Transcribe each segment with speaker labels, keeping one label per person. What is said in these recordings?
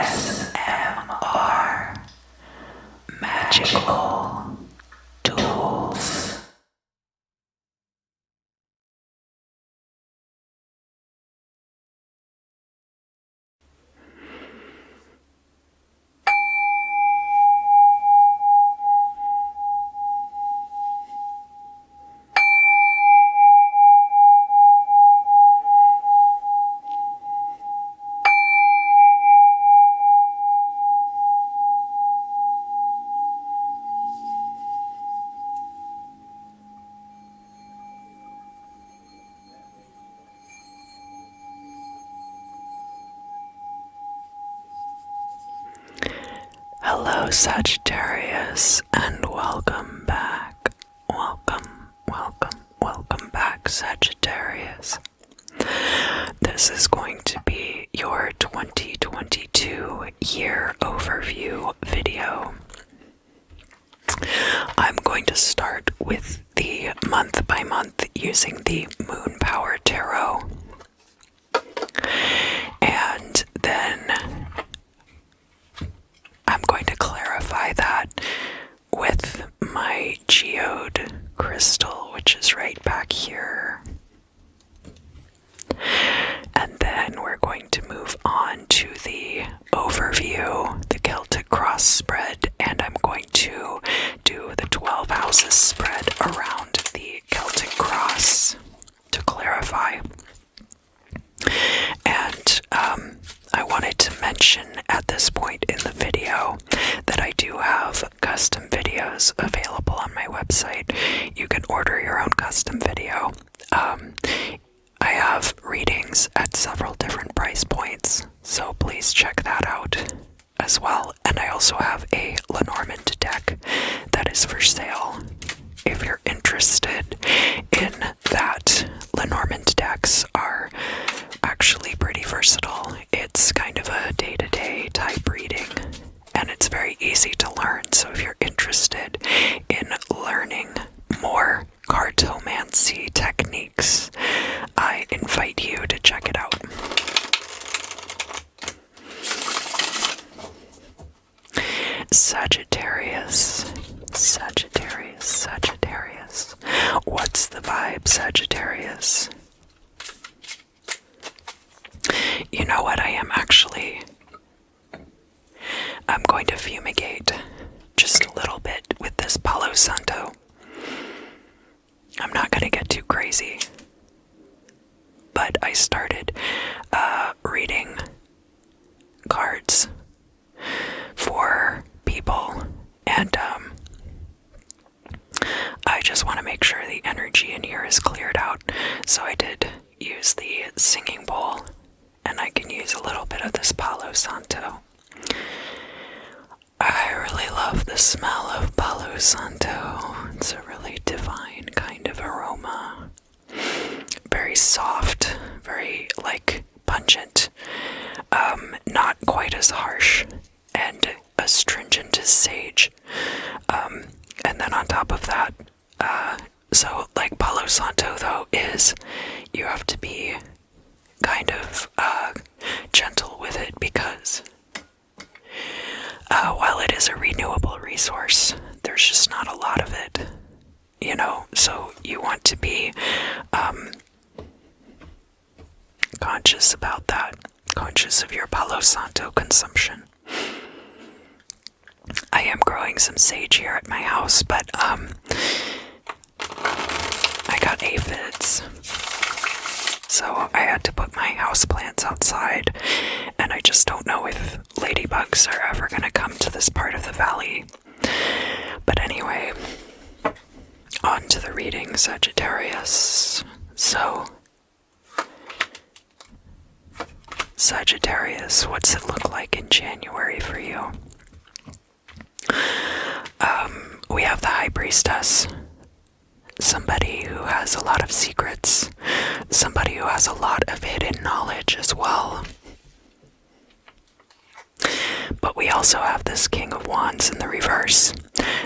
Speaker 1: ASMR Magical Tools. Hello, Sagittarius, and welcome back. Welcome back, Sagittarius. This is going to be your 2022 year overview video. I'm going to start with the month by month using the Moon Power Tarot. And then I'm going to clarify that with my geode crystal, which is right back here. And then we're going to move on to the overview, the Celtic Cross spread, and I'm going to do the 12 houses spread around the Celtic Cross to clarify. And I wanted to mention at this point in the video that I do have custom videos available on my website. You can order your own custom video. I have readings at several different price points, so please check that out as well. And I also have a Lenormand deck that is for sale. If you're interested in that, Lenormand decks are actually pretty versatile. It's kind of a day-to-day type reading, and it's very easy to learn. So if you're interested in learning more cartomancy techniques, I invite you to check it out. Sagittarius. What's the vibe, Sagittarius? You know what, I'm going to fumigate just a little bit with this Palo Santo. I'm not going to get too crazy, but I started reading cards for people, and I just want to make sure the energy in here is cleared out, so I did use the singing bowl, and I can use a little bit of this Palo Santo. I really love the smell of Palo Santo. It's a really divine kind of aroma. Very soft, very pungent, not quite as harsh and astringent as sage. And then on top of that, Palo Santo though is, you have to be kind of gentle with it because while it is a renewable resource, there's just not a lot of it, so you want to be conscious about that, conscious of your Palo Santo consumption. I am growing some sage here at my house, but I got aphids, so I had to put my houseplants outside, and I just don't know if ladybugs are ever going to come to this part of the valley. But anyway, on to the reading, Sagittarius. So, Sagittarius, what's it look like in January for you? We have the High Priestess, somebody who has a lot of secrets, somebody who has a lot of hidden knowledge as well. But we also have this King of Wands in the reverse.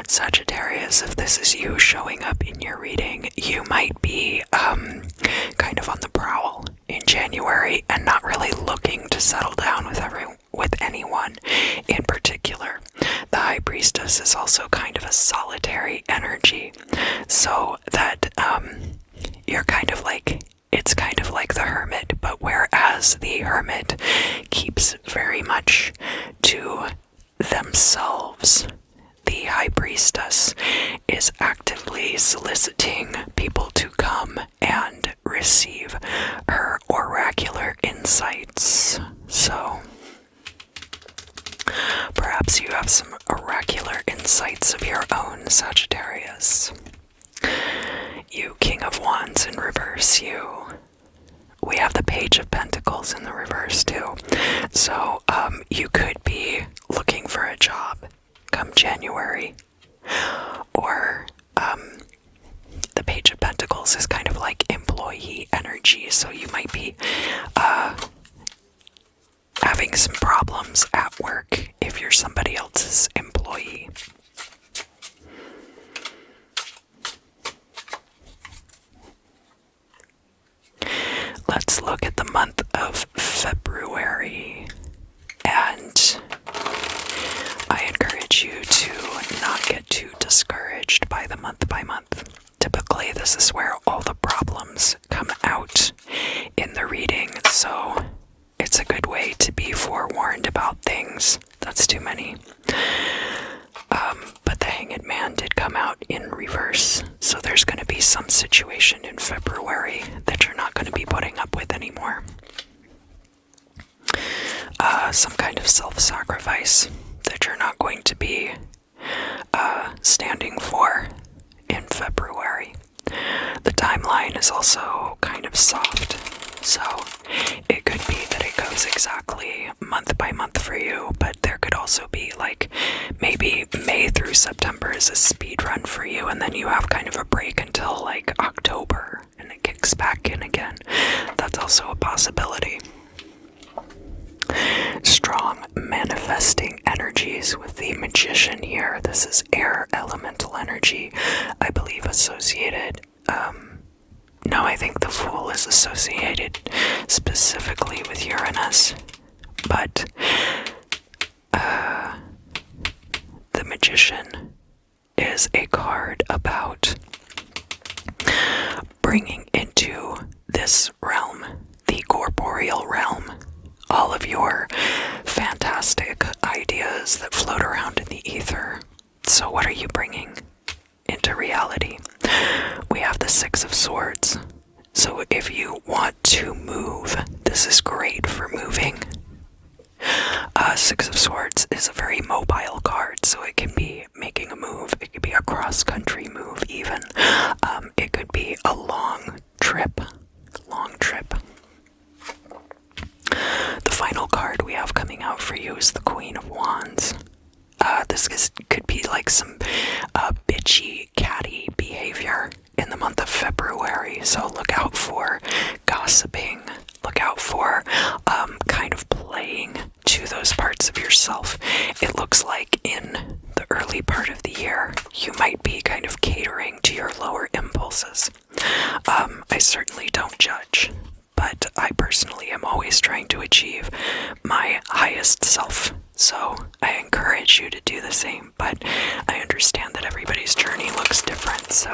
Speaker 1: Sagittarius, if this is you showing up in your reading, you might be kind of on the prowl in January and not really looking to settle down with anyone. priestess is also kind of a solitary energy, so that you're kind of like, it's kind of like the hermit, but whereas the hermit keeps very much to themselves, the high priestess is actively soliciting people to come and receive her oracular insights. So perhaps you have some oracular insights of your own, Sagittarius. You King of Wands in reverse, you. We have the Page of Pentacles in the reverse too. So you could be looking for a job come January, or the Page of Pentacles is kind of like employee energy, so you might be having some problems at work if you're somebody else's employee. Let's look at the month of February, and I encourage you to not get too discouraged by the month by month. Typically, this is where all the problems come out in the reading, so it's a good way to be forewarned about things. That's too many. But the Hanged Man did come out in reverse, so there's going to be some situation in February that you're not going to be putting up with anymore. Some kind of self-sacrifice that you're not going to be standing for in February. The timeline is also kind of soft, so it could be that it goes exactly month by month for you, but there could also be like maybe May through September is a speed run for you, and then you have kind of a break until like October and it kicks back in again. That's also a possibility. Strong manifesting energies with the Magician here. This is air elemental energy, I believe associated. No, I think the Fool is associated specifically with Uranus, but the Magician is a card about bringing into this realm, the corporeal realm, all of your fantastic ideas that float around in the ether. So what are you bringing into reality? We have the Six of Swords. So if you want to move, this is great for moving. Six of Swords is a very mobile card, so it can be making a move. It could be a cross-country move even. It could be a long trip. The final card we have coming out for you is the Queen of Wands. Could be like some bitchy, catty behavior in the month of February, so look out for gossiping. Look out for kind of playing to those parts of yourself. It looks like in the early part of the year, you might be kind of catering to your lower impulses. I certainly don't judge, but I personally am always trying to achieve my highest self. So I encourage you to do the same, but I understand that everybody's journey looks different, so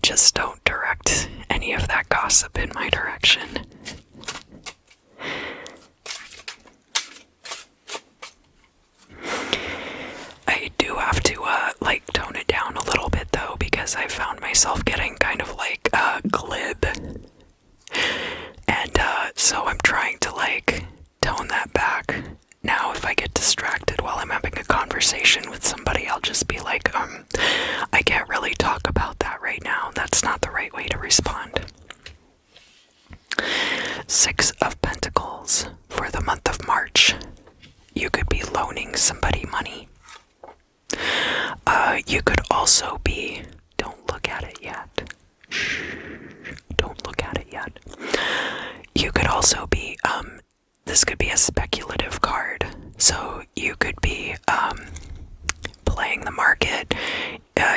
Speaker 1: just don't direct any of that gossip in my direction. I do have to tone it down a little bit though, because I found myself getting kind of glib, and so I'm trying to tone that back. Now if I get distracted while I'm having a conversation with somebody, I'll just be like, I can't really talk about that right now. That's not the right way to respond. Six of Pentacles for the month of March. You could be loaning somebody money. You could also be, don't look at it yet. Shh, don't look at it yet. You could also be, this could be a speculative card. So you could be playing the market.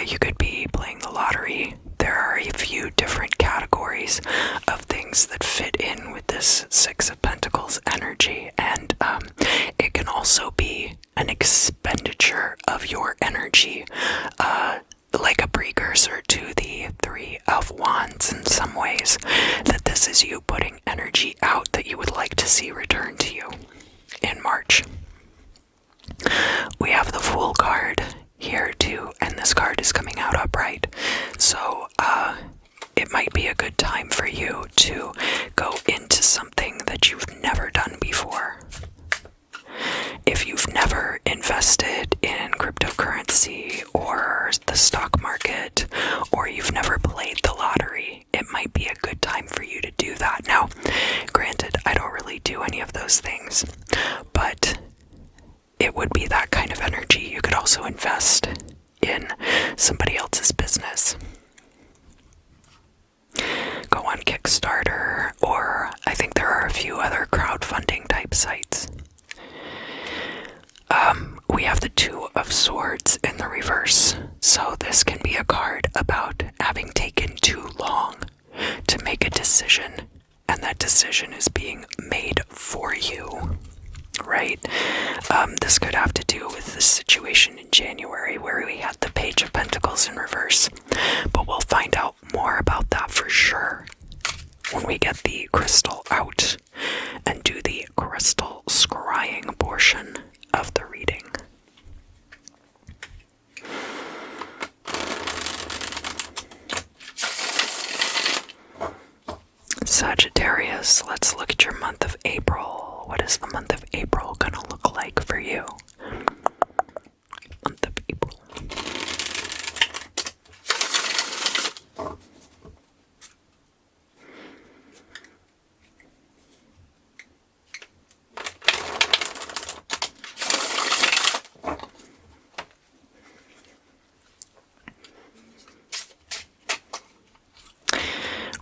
Speaker 1: You could be playing the lottery. There are a few different categories of things that fit in with this Six of Pentacles energy, and it can also be Wands in some ways, that this is you putting energy out that you would like to see return to you in March. We have the Fool card here too, and this card is coming out upright. So, it might be a good time for you to go into something that you've never done before. If you've never invested in cryptocurrency or the stock market, or you've never played the lottery, it might be a good time for you to do that. Now, granted, I don't really do any of those things, but it would be that kind of energy. You could also invest in somebody else's business. Go on Kickstarter, or I think there are a few other crowdfunding type sites. We have the Two of Swords in the reverse, so this can be a card about having taken too long to make a decision, and that decision is being made for you, right? This could have to do with the situation in January where we had the Page of Pentacles in reverse, but we'll find out more about that for sure when we get the crystal out and do the crystal scrying portion of the reading. Sagittarius, let's look at your month of April. What is the month of April gonna look like for you? Month of April.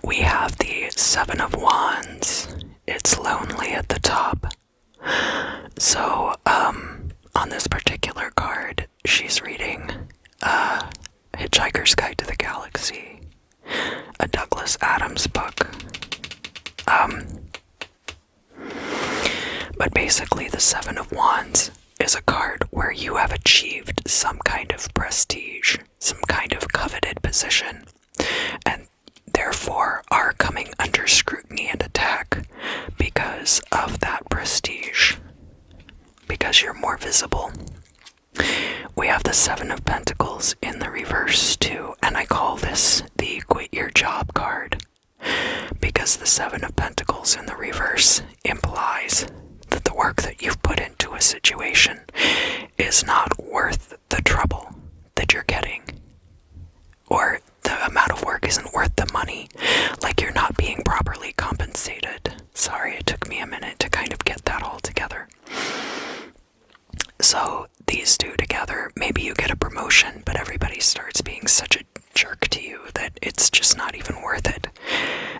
Speaker 1: We have the Seven of Wands. It's lonely at the top. So, on this particular card, she's reading Hitchhiker's Guide to the Galaxy, a Douglas Adams book. But basically, the Seven of Wands is a card where you have achieved some kind of prestige, some kind of coveted position, and therefore are coming under scrutiny and attack because of that prestige, because you're more visible. We have the Seven of Pentacles in the reverse too, and I call this the Quit Your Job card, because the Seven of Pentacles in the reverse implies that the work that you've put into a situation is not worth the trouble that you're getting, or the amount of work isn't worth the money, like you're not being properly compensated. Sorry, it took me a minute to kind of get that all together. So these two together, maybe you get a promotion, but everybody starts being such a jerk to you that it's just not even worth it,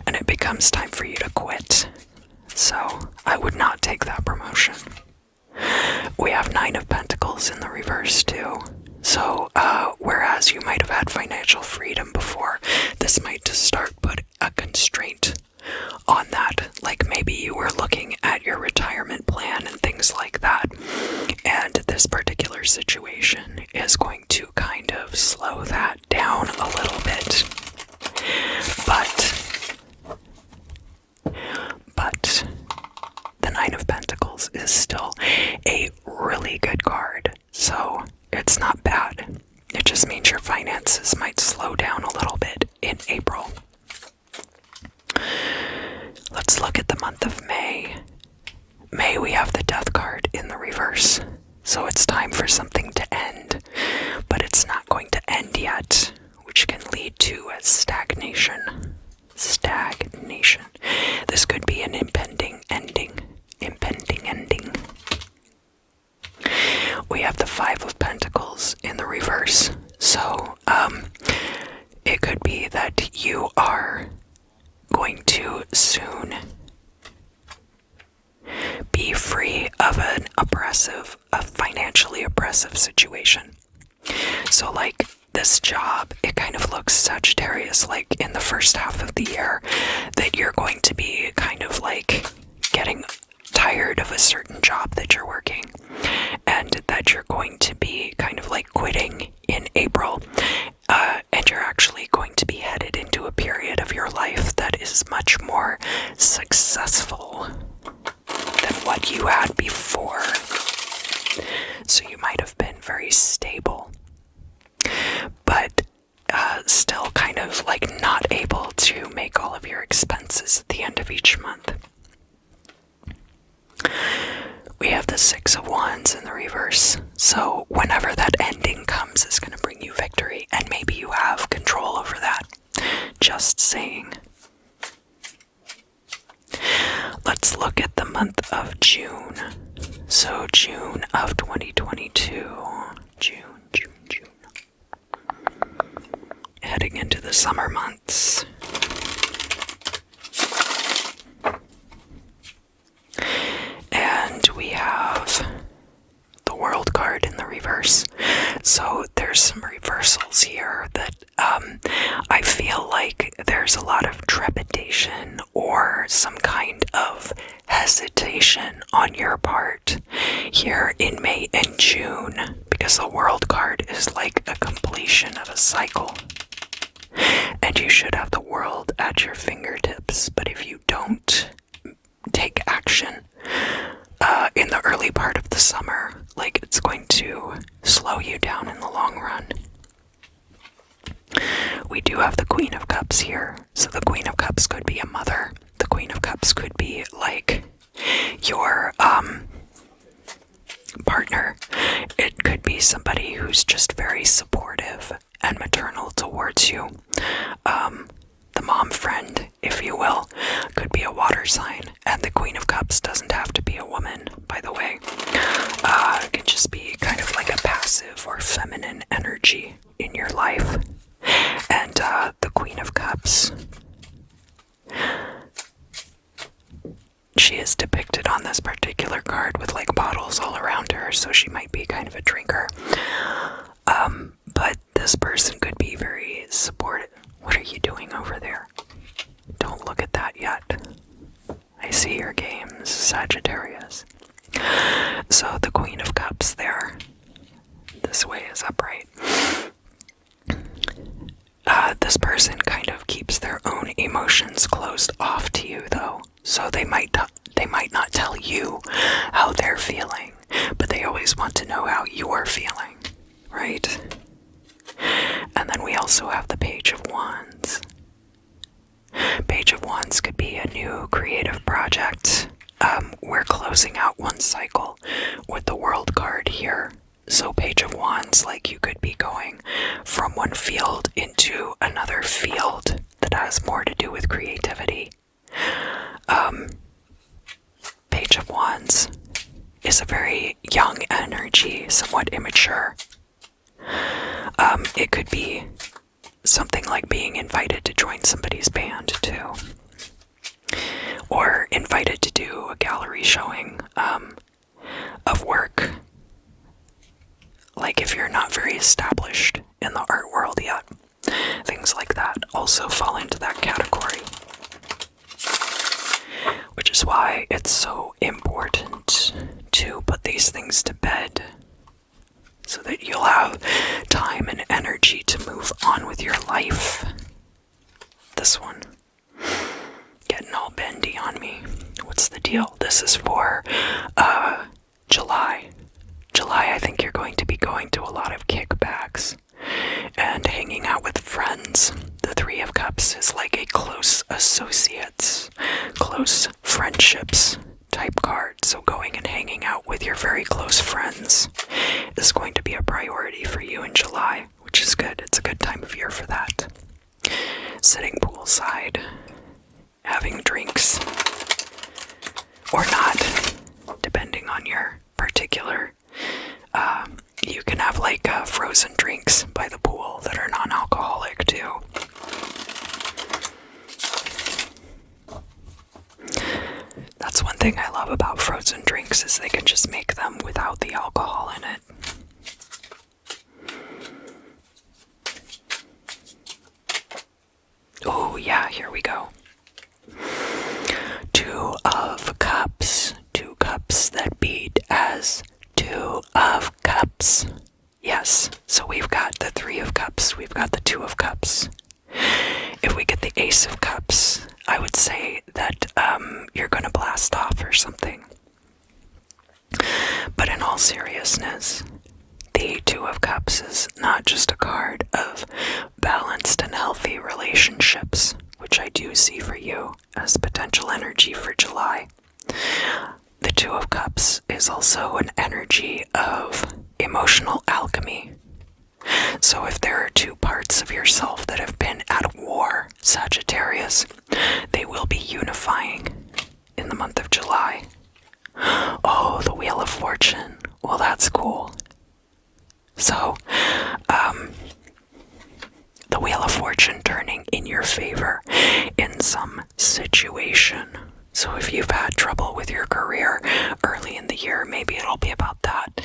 Speaker 1: and it becomes time for you to quit. So I would not take that promotion. We have Nine of Pentacles in the reverse too. So, whereas you might have had financial freedom before, this might just start put a constraint on that. Like maybe you were looking at your retirement plan and things like that, and this particular situation is going to kind of slow that down a little bit. But the Nine of Pentacles is still a really good card, so it's not bad. It just means your finances might slow down a little bit in April. Let's look at the month of May. May, we have the Death card in the reverse, so it's time for something to end, but it's not going to end yet, which can lead to a stagnation. Stagnation. This could be an impending ending. We have the Five of Pentacles in the reverse, so it could be that you are going to soon be free of a financially oppressive situation. So like this job, it kind of looks, Sagittarius, like in the first half of the year, that you're going to be kind of like getting tired of a certain job that you're working, and that you're going to be kind of like quitting in April, and you're actually going to be headed into a period of your life that is much more successful than what you had before. So you might have been very stable, but still kind of like not able to make all of your expenses at the end of each month. We have the Six of Wands in the reverse, so whenever that ending comes, it's going to bring you victory, and maybe you have control over that. Just saying. Let's look at the month of June. So June of 2022. June. Heading into the summer months. And we have the World card in the reverse. So there's some reversals here that I feel like there's a lot of trepidation or some kind of hesitation on your part here in May and June, because the World card is like a completion of a cycle. And you should have the world at your fingertips, but if you don't take action in the early part of the summer, like, it's going to slow you down in the long run. We do have the Queen of Cups here, so the Queen of Cups could be a mother. The Queen of Cups could be like your partner. It could be somebody who's just very supportive and maternal towards you. The mom friend, if you will, could be a water sign, and the Queen of Cups doesn't have to be a woman, by the way. It can just be kind of like a passive or feminine energy in your life. And the Queen of Cups, she is depicted on this particular card with like bottles all around her, so she might be kind of a drinker. But this person could be very supportive. What are you doing over there? Don't look at that yet. I see your games, Sagittarius. So the Queen of Cups there. This way is upright. This person kind of keeps their own emotions closed off to you, though. So they might not tell you how they're feeling, but they always want to know how you're feeling, right? And then we also have the Page of Wands. Page of Wands could be a new creative project. We're closing out one cycle with the World card here. So Page of Wands, like, you could be going from one field into another field that has more to do with creativity. Page of Wands is a very young energy, somewhat immature. It could be something like being invited to join somebody's band too, or invited to do a gallery showing of work. Like if you're not very established in the art world yet, things like that also fall into that category. Which is why it's so important to put these things to bed, so that you'll have time and energy to move on with your life. This one, getting all bendy on me. What's the deal? This is for July. July, I think you're going to be going to a lot of kickbacks and hanging out with friends. The Three of Cups is like a close associates, close friendships type card. So going and hanging out with your very close friends is going to be a priority for you in July, which is good. It's a good time of year for that. Sitting poolside, having drinks, or not, depending on your particular. You can have like frozen drinks by the pool that are non-alcoholic too. That's one thing I love about frozen drinks, is they can just make them without the alcohol in it. Oh yeah, here we go. Two of Cups. Two cups that beat as Two of Cups. Yes, so we've got the Three of Cups, we've got the Two of Cups. If we get the Ace of Cups, I would say that you're going to blast off or something. But in all seriousness, the Two of Cups is not just a card of balanced and healthy relationships, which I do see for you as potential energy for July. The Two of Cups is also an energy of emotional alchemy. So if there are two parts of yourself that have been at war, Sagittarius, they will be unifying in the month of July. Oh, the Wheel of Fortune. Well, that's cool. So, the Wheel of Fortune turning in your favor in some situation. So if you've had trouble with your career early in the year, maybe it'll be about that.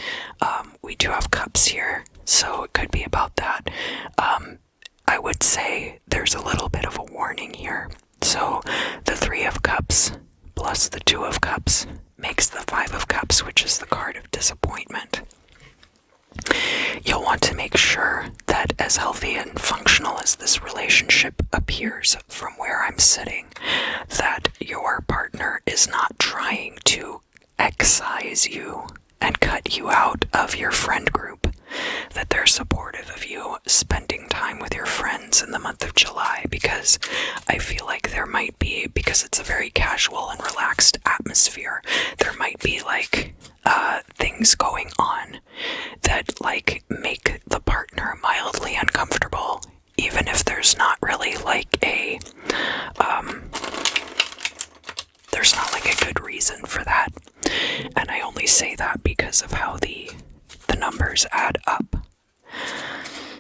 Speaker 1: We do have cups here, so it could be about that. I would say there's a little bit of a warning here. So the Three of Cups plus the Two of Cups makes the Five of Cups, which is the card of disappointment. You'll want to make sure that as healthy and functional as this relationship appears from where I'm sitting, that your partner is not trying to excise you and cut you out of your friend group, that they're supportive of you spending time with your friends in the month of July, because I feel like there might be, because it's a very casual and relaxed atmosphere, there might be like things going on that like make the partner mildly uncomfortable, even if there's not really like a there's not like a good reason for that. And I only say that because of how the numbers add up.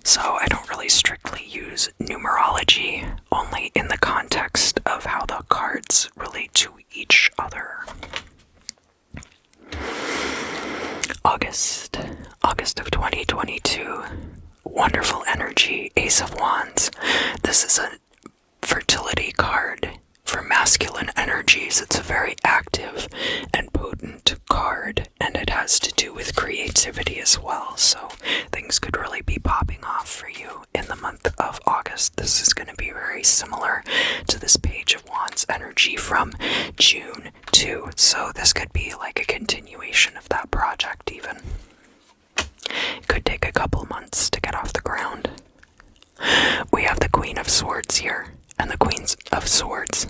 Speaker 1: So I don't really strictly use numerology, only in the context of how the cards relate to each other. August of 2022, wonderful energy, Ace of Wands. This is a fertility card for masculine energies. It's a very active and potent card, and it has to do with creativity as well, so things could really be popping off for you in the month of August. This is going to be very similar to this Page of Wands energy from June too, so this could be like a continuation of that project even. It could take a couple months to get off the ground. We have the Queen of Swords here, and the Queen of Swords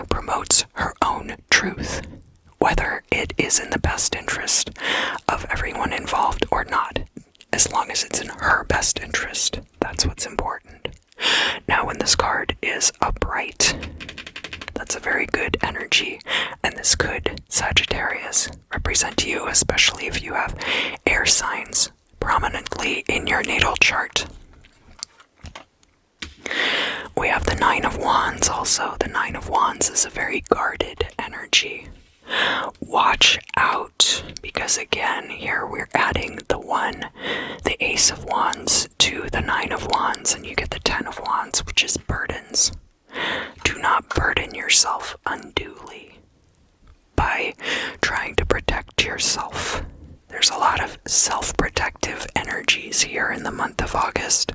Speaker 1: promotes her own truth, whether it is in the best interest of everyone involved or not. As long as it's in her best interest, that's what's important. Now, when this card is upright, that's a very good energy, and this could, Sagittarius, represent you, especially if you have air signs prominently in your natal chart. We have the Nine of Wands also. The Nine of Wands is a very guarded energy. Watch out, because again, here we're adding the Ace of Wands to the Nine of Wands, and you get the Ten of Wands, which is burdens. Do not burden yourself unduly by trying to protect yourself. There's a lot of self-protective energies here in the month of August.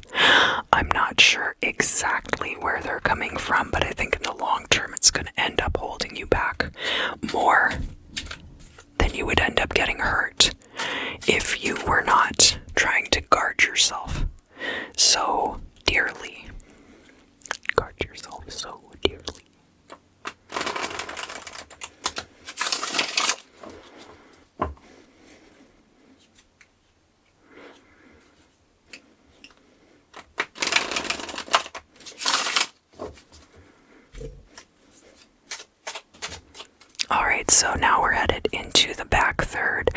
Speaker 1: I'm not sure exactly where they're coming from, but I think in the long term it's going to end up holding you back more than you would end up getting hurt if you were not trying to guard yourself so dearly. Guard yourself so dearly. Alright, so now we're headed into the back third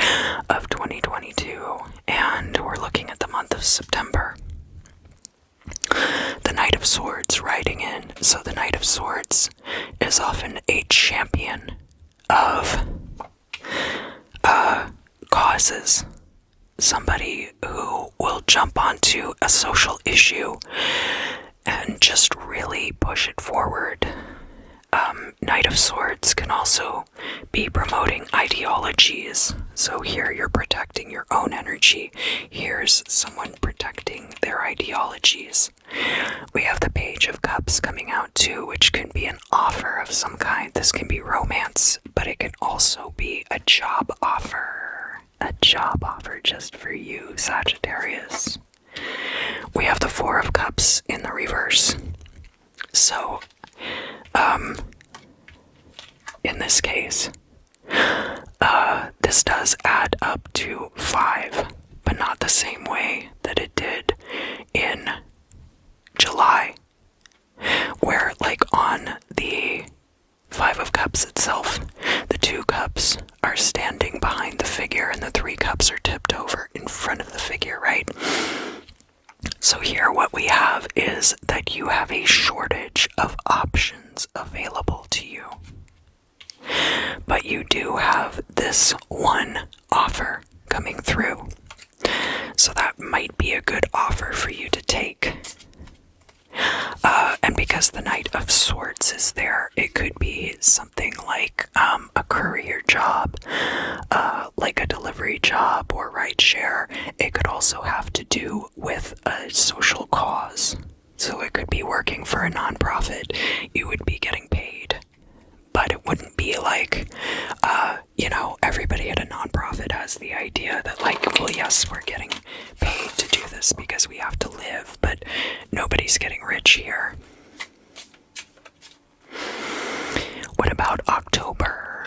Speaker 1: of 2022, and we're looking at the month of September. The Knight of Swords riding in. So the Knight of Swords is often a champion of causes. Somebody who will jump onto a social issue and just really push it forward. Knight of Swords can also be promoting ideologies So here you're protecting your own energy. Here's someone protecting their ideologies. We have the Page of Cups coming out too, which can be an offer of some kind. This can be romance, but it can also be a job offer. A job offer just for you, Sagittarius. We have the Four of Cups in the reverse. So, in this case, this does add up to 5, but not the same way that it did in July, where like on the 5 of Cups itself, the 2 cups are standing behind the figure and the 3 cups are tipped over in front of the figure, right? So here what we have is that you have a shortage of options available to you. But you do have this one offer coming through. So that might be a good offer for you to take. And because the Knight of Swords is there, it could be something like a courier job, like a delivery job or rideshare. It could also have to do with a social cause. So it could be working for a nonprofit. You would be getting paid. But it wouldn't be like, everybody at a nonprofit has the idea that like, well, yes, we're getting paid to do this because we have to live, but nobody's getting rich here. What about October?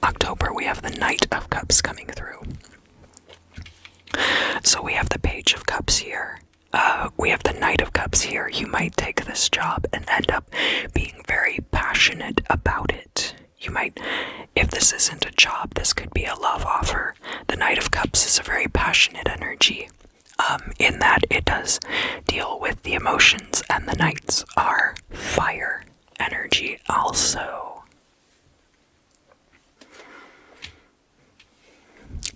Speaker 1: October, we have the Knight of Cups coming through. So we have the Page of Cups here. We have the Knight of Cups here. You might take this job and end up being very passionate about it. You might, if this isn't a job, this could be a love offer. The Knight of Cups is a very passionate energy, in that it does deal with the emotions, and the Knights are fire energy also.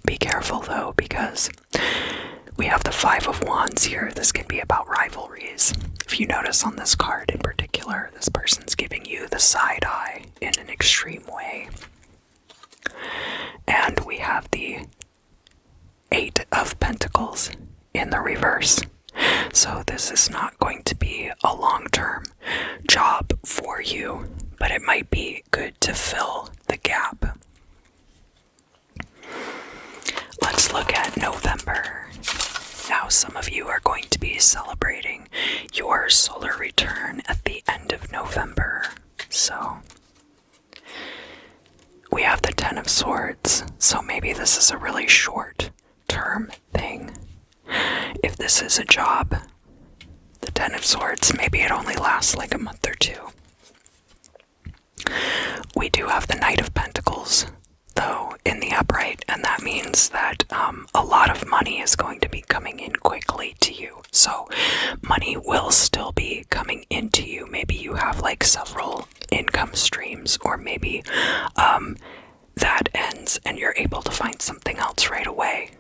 Speaker 1: Be careful though, because we have the 5 of Wands here. This can be about rivalries. If you notice on this card in particular, this person's giving you the side eye in an extreme way. And we have the 8 of Pentacles in the reverse. So this is not going to be a long-term job for you, but it might be good to fill the gap. Let's look at November. Now, some of you are going to be celebrating your solar return at the end of November. So, we have the 10 of Swords. So maybe this is a really short-term thing. If this is a job, the 10 of Swords, maybe it only lasts like a month or 2. We do have the Knight of Pentacles, though, in the upright, and that means that a lot of money is going to be coming in quickly to you. So money will still be coming into you. Maybe you have like several income streams, or maybe that ends and you're able to find something else right away.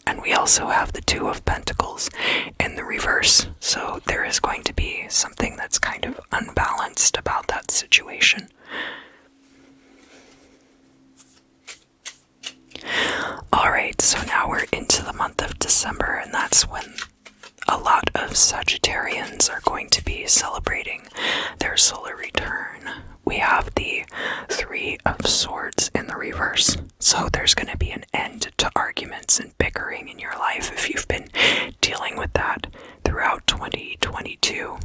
Speaker 1: And we also have the 2 of Pentacles in the reverse, so there is going to be something that's kind of unbalanced about that situation. Alright, so now we're into the month of December, and that's when a lot of Sagittarians are going to be celebrating their solar return. We have the 3 of Swords in the reverse, so there's going to be an end to arguments and bickering in your life if you've been dealing with that throughout 2022.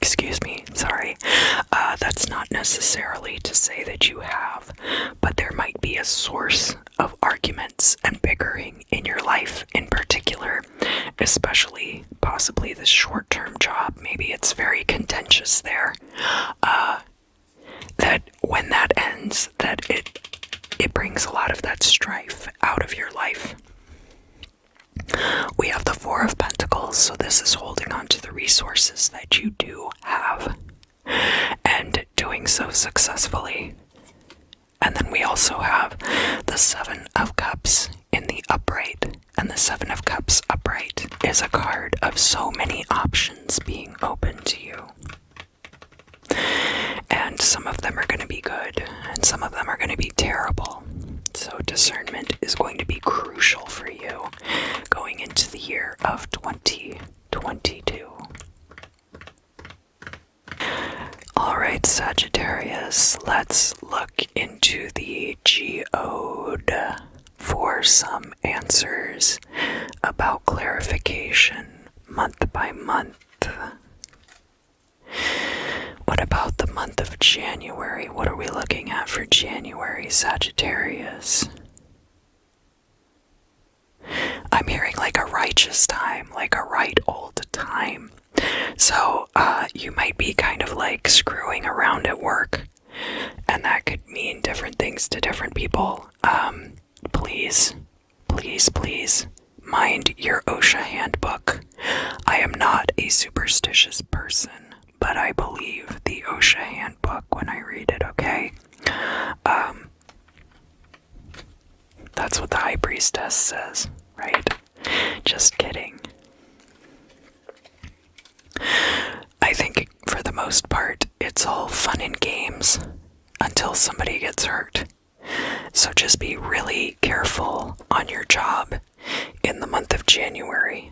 Speaker 1: Excuse me, sorry. That's not necessarily to say that you have, but there might be a source of arguments and bickering in your life in particular, especially possibly this short-term job. Maybe it's very contentious there. That when that ends, that it brings a lot of that strife out of your life. We have the 4 of Pentacles, so this is holding on to the resources that you do have and doing so successfully. And then we also have the 7 of Cups in the upright, and the 7 of Cups upright is a card of so many options being open to you. And some of of them are going to be good, and some of them are going to be terrible. So discernment is going to be crucial for you going into the year of 2022. Alright, Sagittarius, let's look into the geode for some answers about clarification month by month. What about the month of January? What are we looking at for January, Sagittarius? I'm hearing like a righteous time, like a right old time. So, you might be kind of like screwing around at work, and that could mean different things to different people. Please, mind your OSHA handbook. I am not a superstitious person, but I believe the OSHA handbook when I read it, okay? That's what the High Priestess says, right? Just kidding. I think for the most part, it's all fun and games until somebody gets hurt. So just be really careful on your job in the month of January,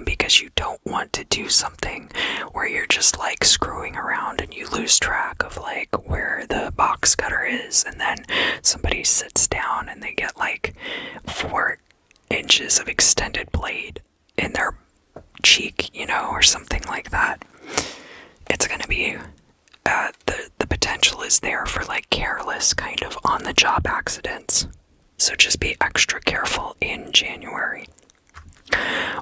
Speaker 1: because you don't want to do something where you're just like screwing around and you lose track of like where the box cutter is, and then somebody sits down and they get like 4 inches of extended blade in their cheek, or something like that. It's going to be the potential is there for like careless kind of on the job accidents. So just be extra careful in January.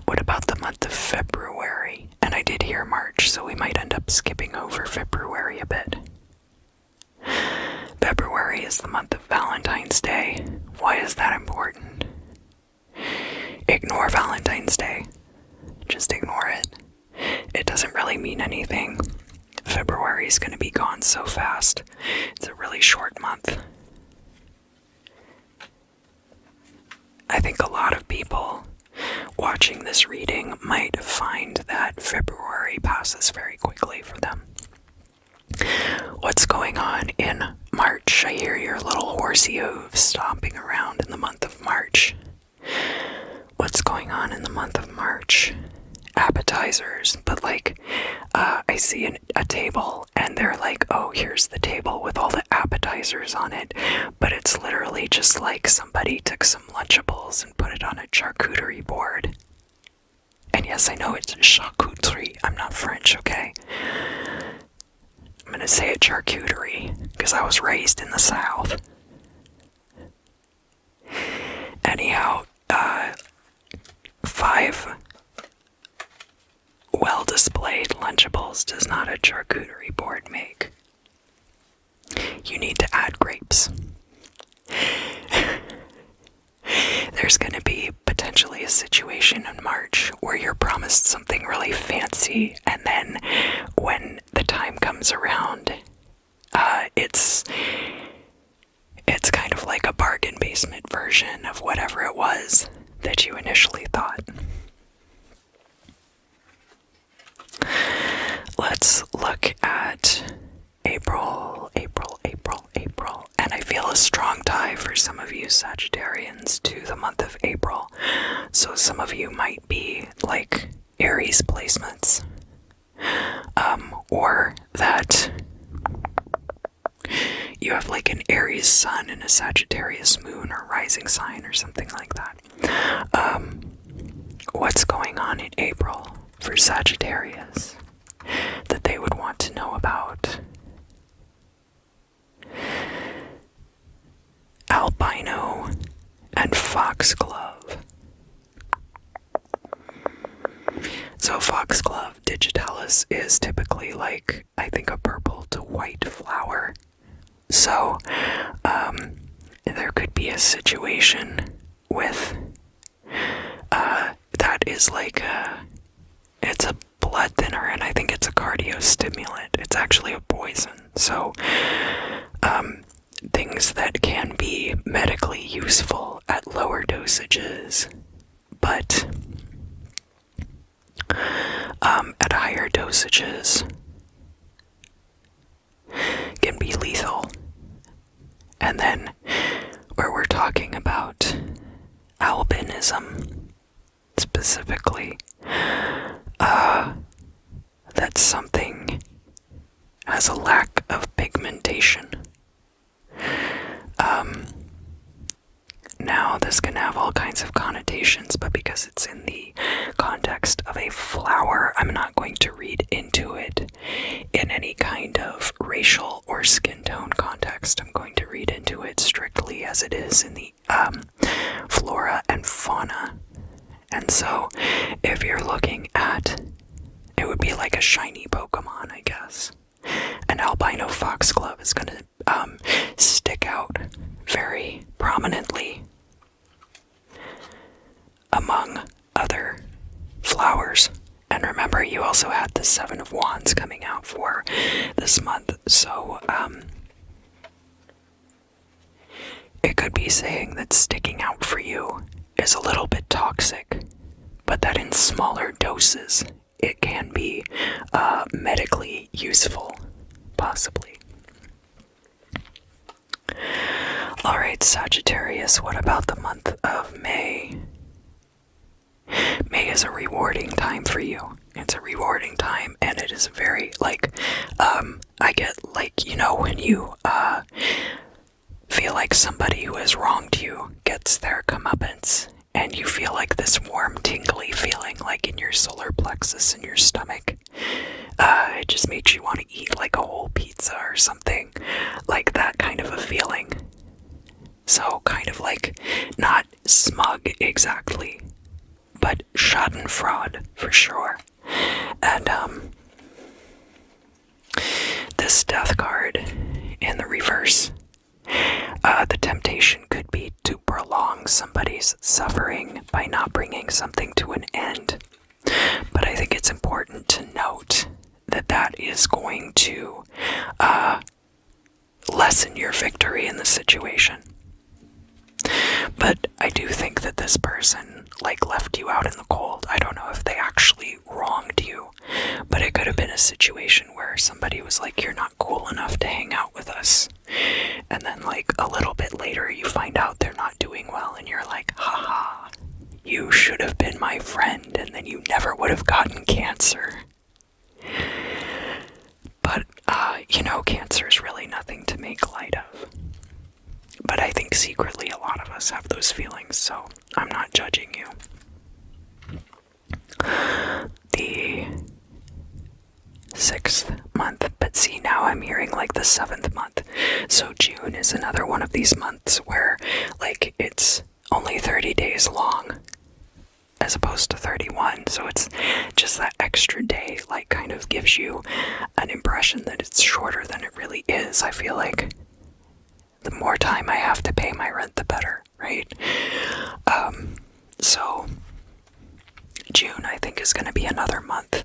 Speaker 1: What about the month of February? And I did hear March, so we might end up skipping over February a bit. February is the month of Valentine's Day. Why is that important? Ignore Valentine's Day. Just ignore it. It doesn't really mean anything. February is going to be gone so fast. It's a really short month. I think a lot of people watching this reading might find that February passes very quickly for them. What's going on in March? I hear your little horsey hooves stomping around in the month of March. What's going on in the month of March? Appetizers, but like, I see a table and they're like, oh, here's the table with all the appetizers on it, but it's literally just like somebody took some Lunchables and put it on a charcuterie board. And yes, I know it's charcuterie. I'm not French, okay? I'm gonna say it charcuterie because I was raised in the South. Anyhow, 5 well-displayed Lunchables does not a charcuterie board make. You need to add grapes. There's going to be potentially a situation in March where you're promised something really fancy, and then when the time comes around, it's kind of like a bargain basement version of whatever it was that you initially thought. Let's look at April, and I feel a strong tie for some of you Sagittarians to the month of April. So some of you might be like Aries placements, or that you have like an Aries sun and a Sagittarius moon or rising sign or something like that. What's going on in April for Sagittarius that they would want to know about? Albino and foxglove. So foxglove digitalis is typically like, I think, a purple to white flower. So there could be a situation with that is like it's a blood thinner, and I think it's a cardio stimulant. It's actually a poison. So things that can be medically useful at lower dosages, but at higher dosages can be lethal. And then where we're talking about albinism specifically, that's something has a lack of pigmentation. Now, this can have all kinds of connotations, but because it's in the context of a flower, I'm not going to read into it in any kind of racial or skin tone context. I'm going to read into it strictly as it is in the flora and fauna. And so, if you're looking at, it would be like a shiny Pokemon, I guess. An albino foxglove is going to stick out very prominently among other flowers. And remember, you also had the Seven of Wands coming out for this month, so it could be saying that sticking out for you is a little bit toxic, but that in smaller doses it can be medically useful, possibly. Alright, Sagittarius, what about the month of May? May is a rewarding time for you. It's a rewarding time, and it is very, I get, when you, feel like somebody who has wronged you gets their comeuppance, and you feel like this warm, tingly feeling, like in your solar plexus in your stomach. It just makes you want to eat like a whole pizza or something, like that kind of a feeling. So, kind of like, not smug exactly, but schadenfreude for sure. And this death card in the reverse, the temptation could be to prolong somebody's suffering by not bringing something to an end. But I think it's important to note that that is going to lessen your victory in the situation. But I do think that this person, left you out in the cold. I don't know if they actually wronged you, but it could have been a situation where somebody was like, you're not cool enough to hang out with us. And then, a little bit later, you find out they're not doing well, and you're like, haha, you should have been my friend, and then you never would have gotten cancer. But, cancer is really nothing to make light of. But I think secretly a lot of us have those feelings, so I'm not judging you. The 6th month, but see, now I'm hearing the 7th month. So June is another one of these months where, it's only 30 days long as opposed to 31, so it's just that extra day, kind of gives you an impression that it's shorter than it really is. I feel like the more time I have to pay my rent, the better, right? So June, I think, is going to be another month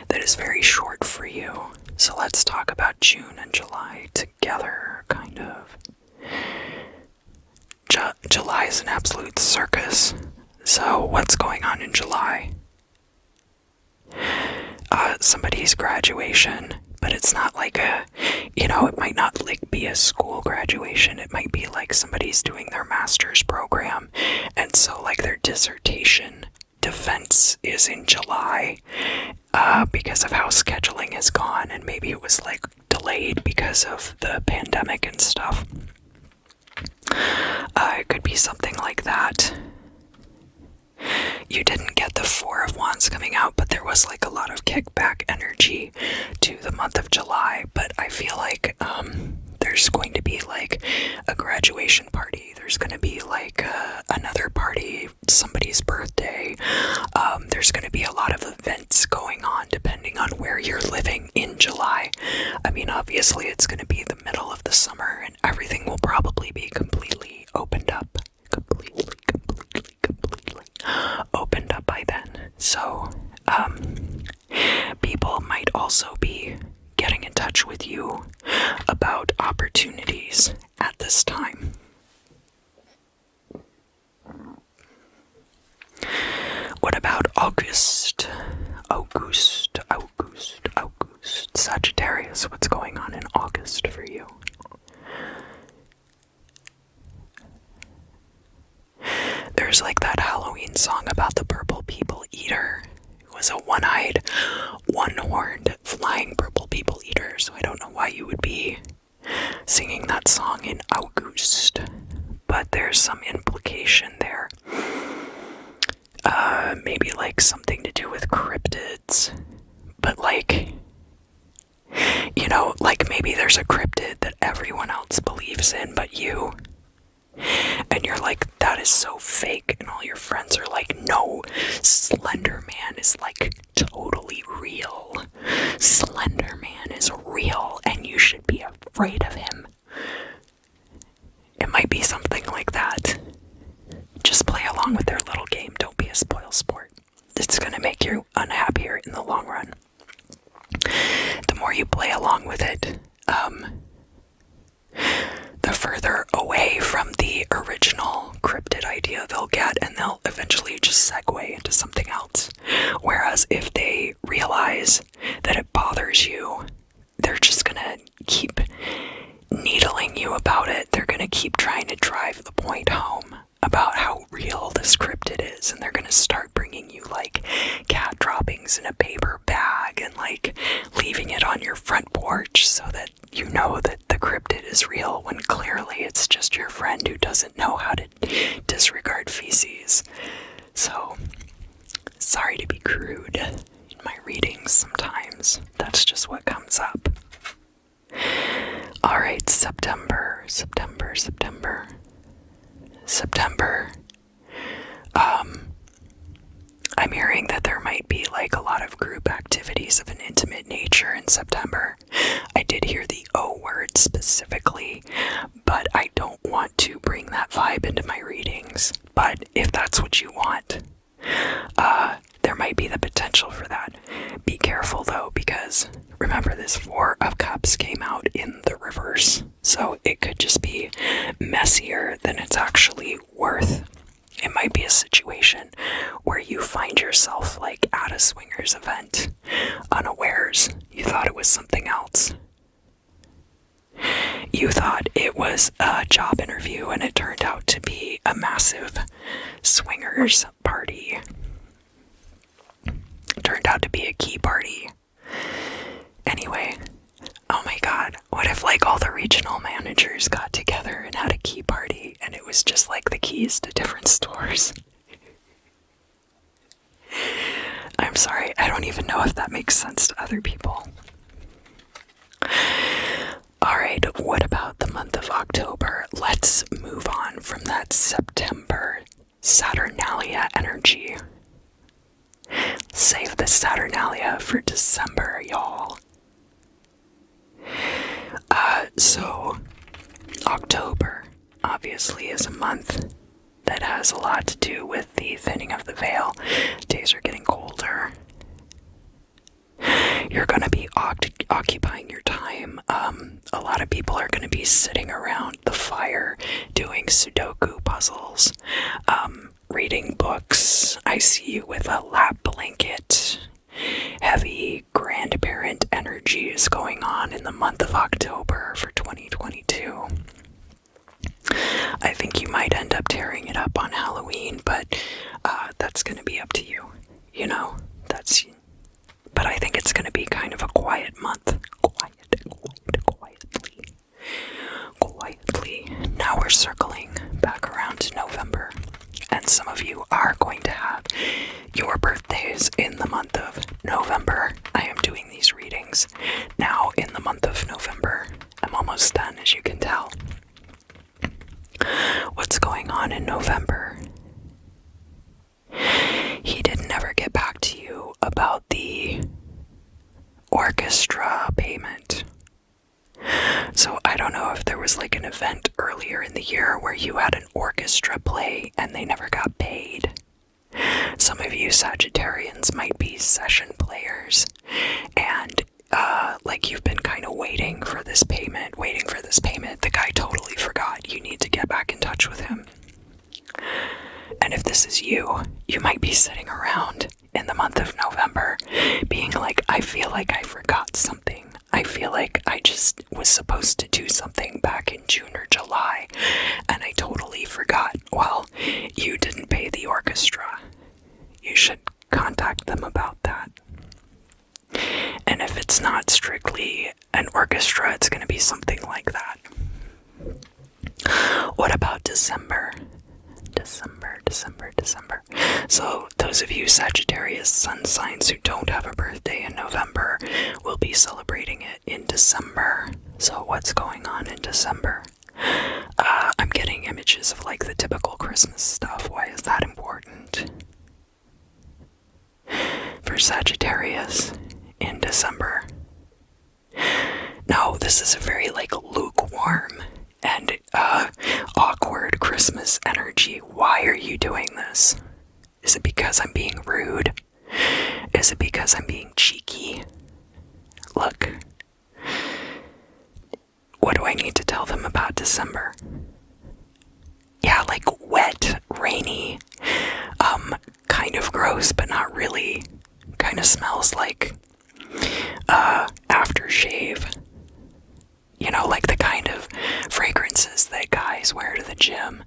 Speaker 1: that is very short for you. So let's talk about June and July together, kind of. July is an absolute circus. So what's going on in July? Somebody's graduation, but it's not it might not be a school graduation. It might be somebody's doing their master's program, and so their dissertation defense is in July, because of how scheduling has gone, and maybe it was delayed because of the pandemic and stuff. It could be something like that. You didn't get the Four of Wands coming out, but there was a lot of kickback energy to the month of July. But I feel there's going to be a graduation party. There's going to be another party, somebody's birthday. There's going to be a lot of events going on depending on where you're living in July. I mean, obviously it's going to be the middle of the summer and everything will probably be completely opened up. Completely opened up by then. So, people might also be getting in touch with you about opportunities at this time. What about August? Sagittarius, what's going on in August for you? there's like that Halloween song about the purple people eater. It was a one-eyed, one-horned, flying purple people eater, so I don't know why you would be singing that song in August, but there's some implication there. Maybe like something to do with cryptids, but like, you know, like maybe there's a cryptid that everyone else believes in but you, and you're like, that is so fake, and all your friends are like, no, Slender Man is like totally real. Slender Man is real and you should be afraid of him. It might be something like that. Just play along with their little game. Don't be a spoil sport. It's gonna make you unhappier in the long run. The more you play along with it, the further away from the original cryptid idea they'll get, and they'll eventually just segue into something else. Whereas if they realize that it bothers you, they're just gonna keep needling you about it. They're gonna keep trying to drive the point home about how real this cryptid is, and they're gonna start bringing you like cat droppings in a paper bag and like leaving it on your front porch so that you know that the cryptid is real, when clearly it's just your friend who doesn't know how to disregard feces. So, sorry to be crude in my readings sometimes. That's just what comes up. Alright, September. I'm hearing that there might be like a lot of group activities of an intimate nature in September. I did hear the O word specifically, but I don't want to bring that vibe into my readings. But if that's what you want, there might be the potential for that. Be careful though, because remember this Four of Cups came out in the reverse, so it could just be messier than it's actually worth. It might be a situation where you find yourself like at a swingers event, unawares. You thought it was something else. You thought it was a job interview and it turned out to be a massive swingers party. It turned out to be a key party. Anyway, oh my god, what if like all the regional managers got together and had a key party and it was just like the keys to different stores? I'm sorry, I don't even know if that makes sense to other people. Alright, what about the month of October? Let's move on from that September Saturnalia energy. Save the Saturnalia for December, y'all. So, October obviously is a month that has a lot to do with the thinning of the veil. Days are getting colder. You're going to be occupying your time. A lot of people are going to be sitting around the fire doing Sudoku puzzles, reading books. I see you with a lap blanket. Heavy grandparent energy is going on in the month of October for 2022. I think you might end up tearing it up on Halloween, but that's going to be up to you. You know, but I think it's going to be kind of a quiet month. Quietly. Now we're circling back around to November, and some of you are going to have your birthdays in the month of November. I am doing these readings now in the month of November. I'm almost done, as you can tell. What's going on in November? He didn't ever get back to you about the orchestra payment. So I don't know if there was like an event earlier in the year where you had an orchestra play and they never got paid. Some of you Sagittarians might be session players, and like you've been kind of waiting for this payment. The guy totally forgot. You need to get back in touch with him. And if this is you, you might be sitting around in the month of November being like, I feel like I forgot something. I feel feel like I just was supposed to do something back in June or July, and I totally forgot. Well, you didn't pay the orchestra. You should contact them about that. And if it's not strictly an orchestra, it's going to be something like that. What about December? December. So those of you Sagittarius sun signs who don't have a birthday in November will be celebrating it in December. So what's going on in December? I'm getting images of like the typical Christmas stuff. Why is that important? For Sagittarius in December. No, this is a very like lukewarm and awkward Christmas energy. Why are you doing this? Is it because I'm being rude? Is it because I'm being cheeky? Look, what do I need to tell them about December? Yeah, like wet, rainy, kind of gross, but not really. Kind of smells like aftershave. You know, like the kind of fragrances that guys wear to the gym.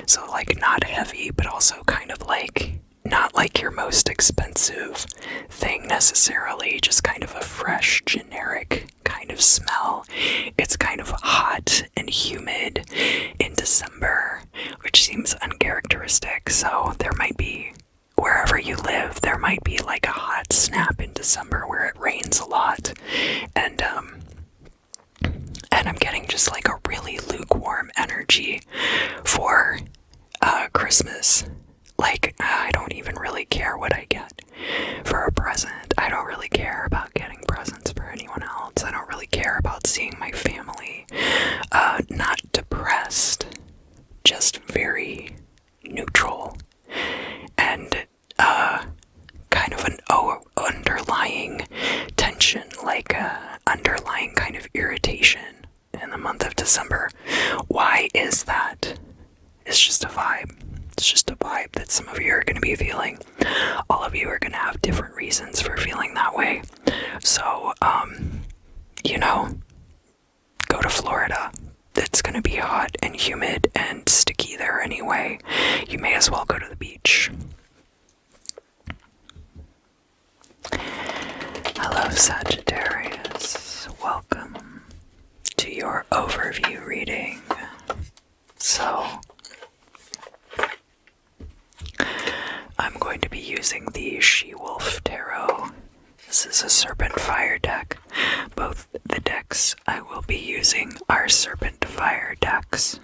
Speaker 1: So like not heavy, but also kind of like not like your most expensive thing necessarily, just kind of a fresh, generic kind of smell. It's kind of hot and humid in December, which seems uncharacteristic. So there might be, wherever you live, there might be like a hot snap in December where it rains a lot. And I'm getting just like a really lukewarm energy for Christmas. Like, I don't even really care what I get for a present. I don't really care about getting presents for anyone else. I don't really care about seeing my family. Not depressed, just very neutral. And kind of an underlying tension, like underlying kind of irritation in the month of December. Why is that? It's just a vibe. It's just a vibe that some of you are going to be feeling. All of you are going to have different reasons for feeling that way. So, you know, go to Florida. It's going to be hot and humid and sticky there anyway. You may as well go to the beach. Hello, Sagittarius. Welcome to your overview reading. So, I'm going to be using the She-Wolf Tarot. This is a Serpent Fire deck. Both the decks I will be using are Serpent Fire decks.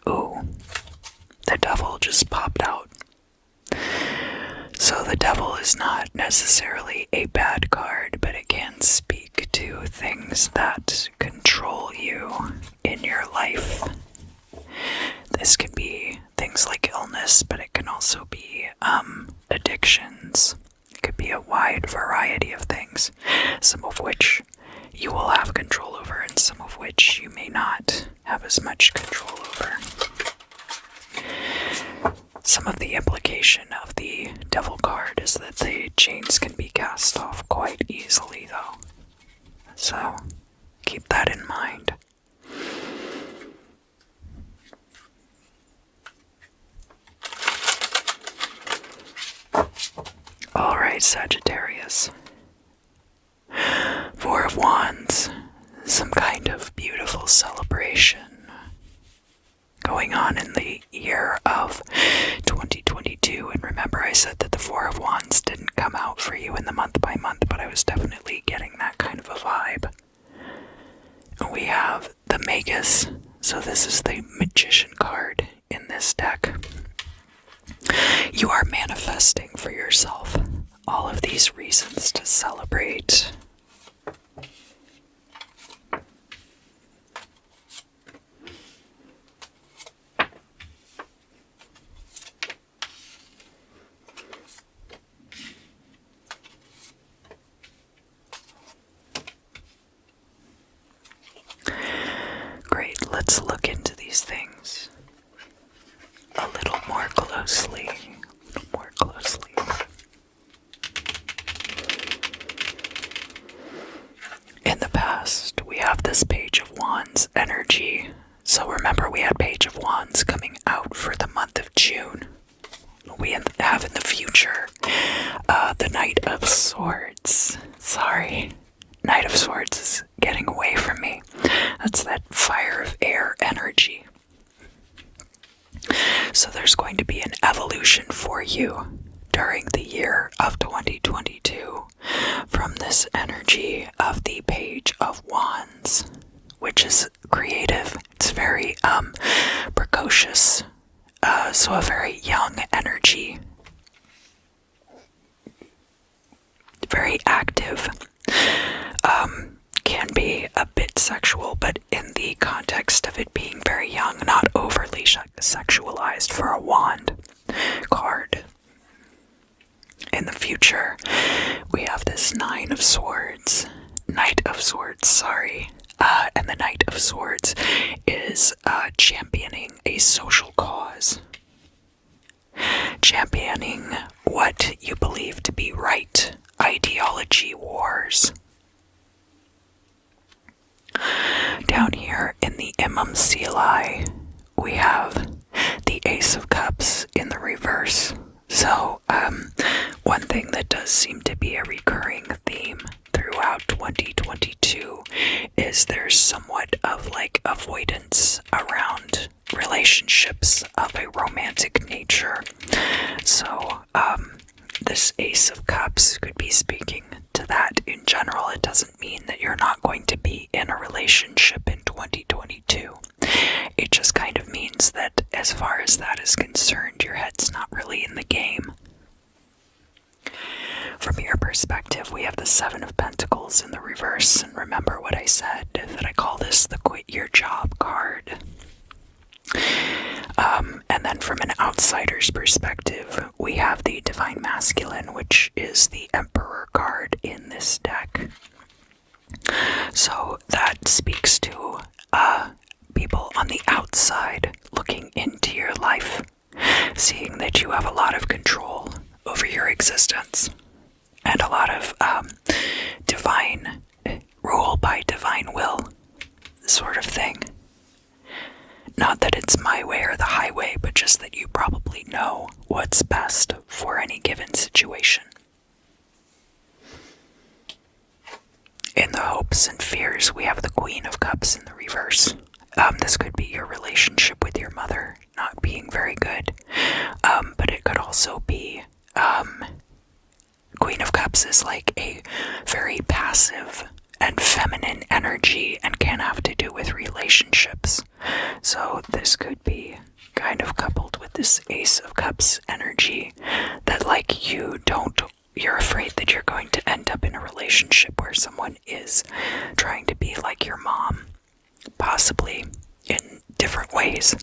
Speaker 1: Ooh, the devil just popped out. So the devil is not necessarily a bad card, but it can speak to things that control you in your life. This can be things like illness, but it can also be addictions. It could be a wide variety of things, some of which you will have control over and some of which you may not have as much control over. Some of the implication of the devil card is that the chains can be cast off quite easily, though. So, keep that in mind. Alright, Sagittarius. Four of Wands. Some kind of beautiful celebration going on in the year of 2022. And remember, I said that the Four of Wands didn't come out for you in the month by month, but I was definitely getting that kind of a vibe. And we have the Magus. So this is the Magician card in this deck. You are manifesting for yourself all of these reasons to celebrate. Great, let's look into these things a little closely. A little more closely. In the past, we have this Page of Wands energy. So remember, we had Page of Wands coming out for the month of June. We have in the future the Knight of Swords. Sorry, Knight of Swords is getting away from me. That's that fire of air energy. So there's going to be an evolution for you during the year of 2022 from this energy of the Page of Wands, which is creative. It's very precocious, so a very young energy, very active, can be a bit sexual, but in the context of it being very young, not overly sexualized for a wand card. In the future, we have this Knight of Swords, and the Knight of Swords is championing a social cause, championing what you believe to be right, ideology wars. Down here in the Imam Seelai, we have the Ace of Cups in the reverse. So, one thing that does seem to be a recurring theme throughout 2022 is there's somewhat of like avoidance around relationships of a romantic nature. So, this Ace of Cups could be speaking to that in general. It doesn't mean that you're not going to be in a relationship in 2022. It just kind of means that as far as that is concerned, your head's not really in the game. From your perspective, we have the Seven of Pentacles in the reverse, and remember what I said, that I call this the Quit Your Job card. And then from an outsider's perspective, we have the Divine Masculine, which is the Emperor card in this deck. So that speaks to people on the outside looking into your life, seeing that you have a lot of control over your existence and a lot of divine rule by divine will sort of thing. Not that it's my way or the highway, but just that you probably know what's best for any given situation. In the hopes and fears, we have the Queen of Cups in the reverse. This could be your relationship with your mother not being very good, but it could also be Queen of Cups is like a very passive and feminine energy and can have to do with relationships. So this could be kind of coupled with this Ace of Cups energy that like you're afraid that you're going to end up in a relationship where someone is trying to be like your mom, possibly in different ways.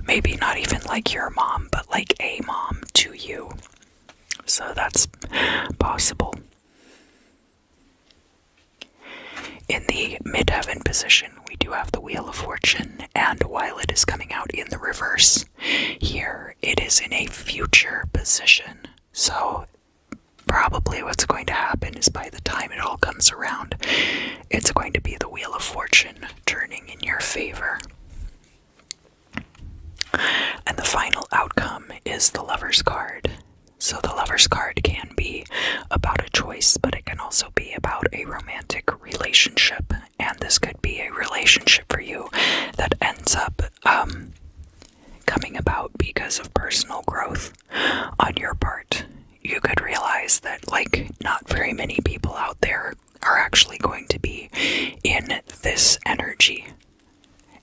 Speaker 1: Maybe not even like your mom, but like a mom to you. So that's possible. In the midheaven position, we do have the Wheel of Fortune, and while it is coming out in the reverse, here it is in a future position. So probably what's going to happen is by the time it all comes around, it's going to be the Wheel of Fortune turning in your favor. And the final outcome is the Lover's card. So the Lover's card can be about a choice, but it can also be about a romantic relationship. And this could be a relationship for you that ends up coming about because of personal growth on your part. You could realize that, like, not very many people out there are actually going to be in this energy.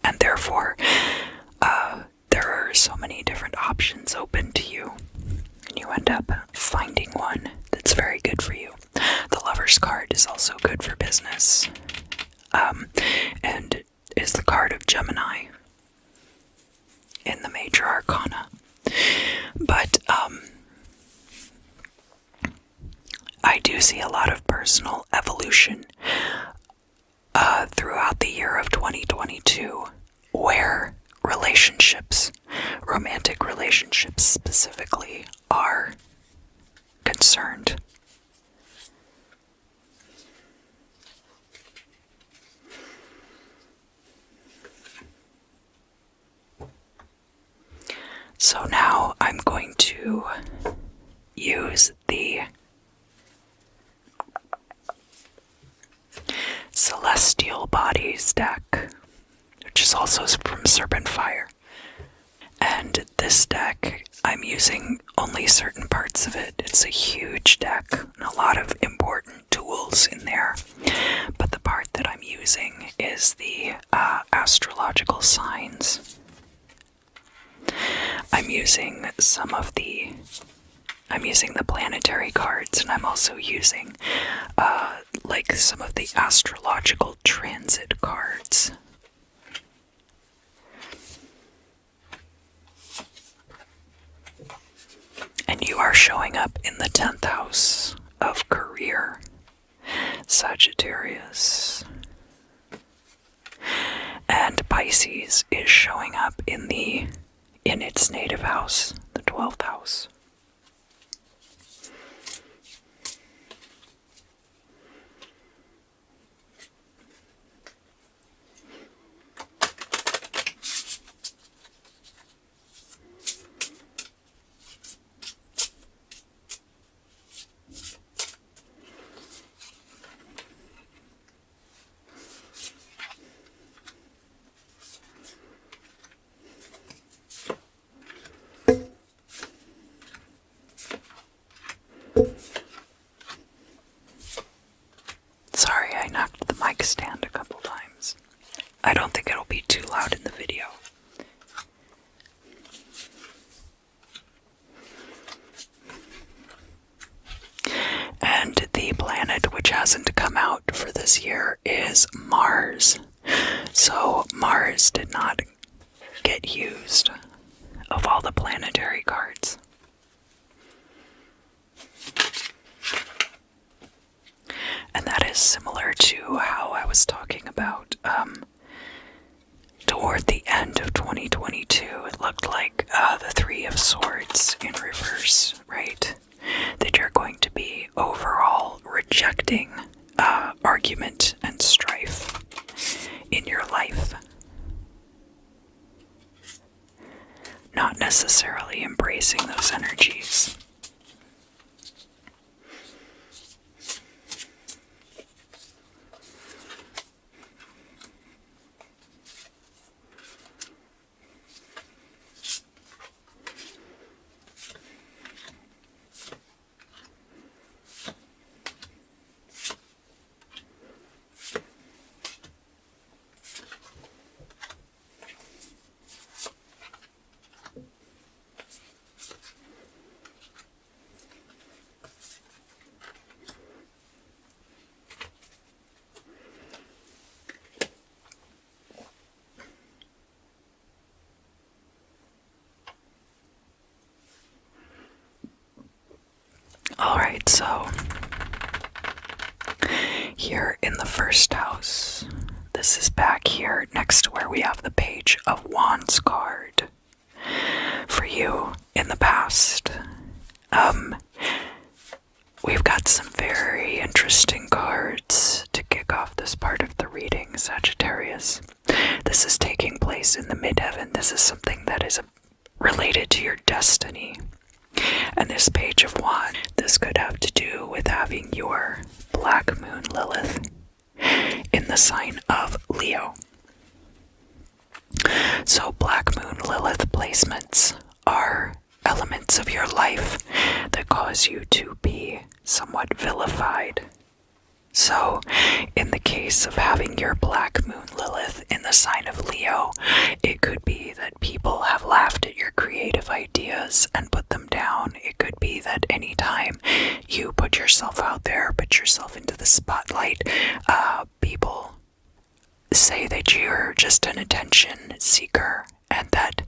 Speaker 1: And therefore, there are so many different options open to you. And you end up finding one that's very good for you. The Lover's card is also good for business. And is the card of Gemini in the Major Arcana. But, I do see a lot of personal evolution throughout the year of 2022, where relationships, romantic relationships specifically are concerned. So now I'm going to use the Celestial Bodies deck, which is also from Serpent Fire. And this deck, I'm using only certain parts of it. It's a huge deck and a lot of important tools in there. But the part that I'm using is the astrological signs. I'm using the planetary cards, and I'm also using like some of the astrological transit cards. And you are showing up in the 10th house of career, Sagittarius. And Pisces is showing up in its native house, the 12th house. Sorry, I knocked the mic stand a couple times. I don't think it'll be too loud in the video. And the planet which hasn't come out for this year is Mars. So Mars did not get used of all the planetary cards. And that is similar to how I was talking about toward the end of 2022. It looked like the Three of Swords in reverse, right? That you're going to be overall rejecting argument and strife in your life. Not necessarily embracing those energies. Alright, so here in the first house, this is back here next to where we have the Page of Wands card. For you in the past, we've got some very interesting cards to kick off this part of the reading, Sagittarius. This is taking place in the midheaven. This is something that is related to your destiny. And this Page of Wands, this could have to do with having your Black Moon Lilith in the sign of Leo. So Black Moon Lilith placements are elements of your life that cause you to be somewhat vilified. So, in the case of having your Black Moon Lilith in the sign of Leo, it could be that people have laughed at your creative ideas and put them down. It could be that anytime you put yourself out there, put yourself into the spotlight, people say that you're just an attention seeker and that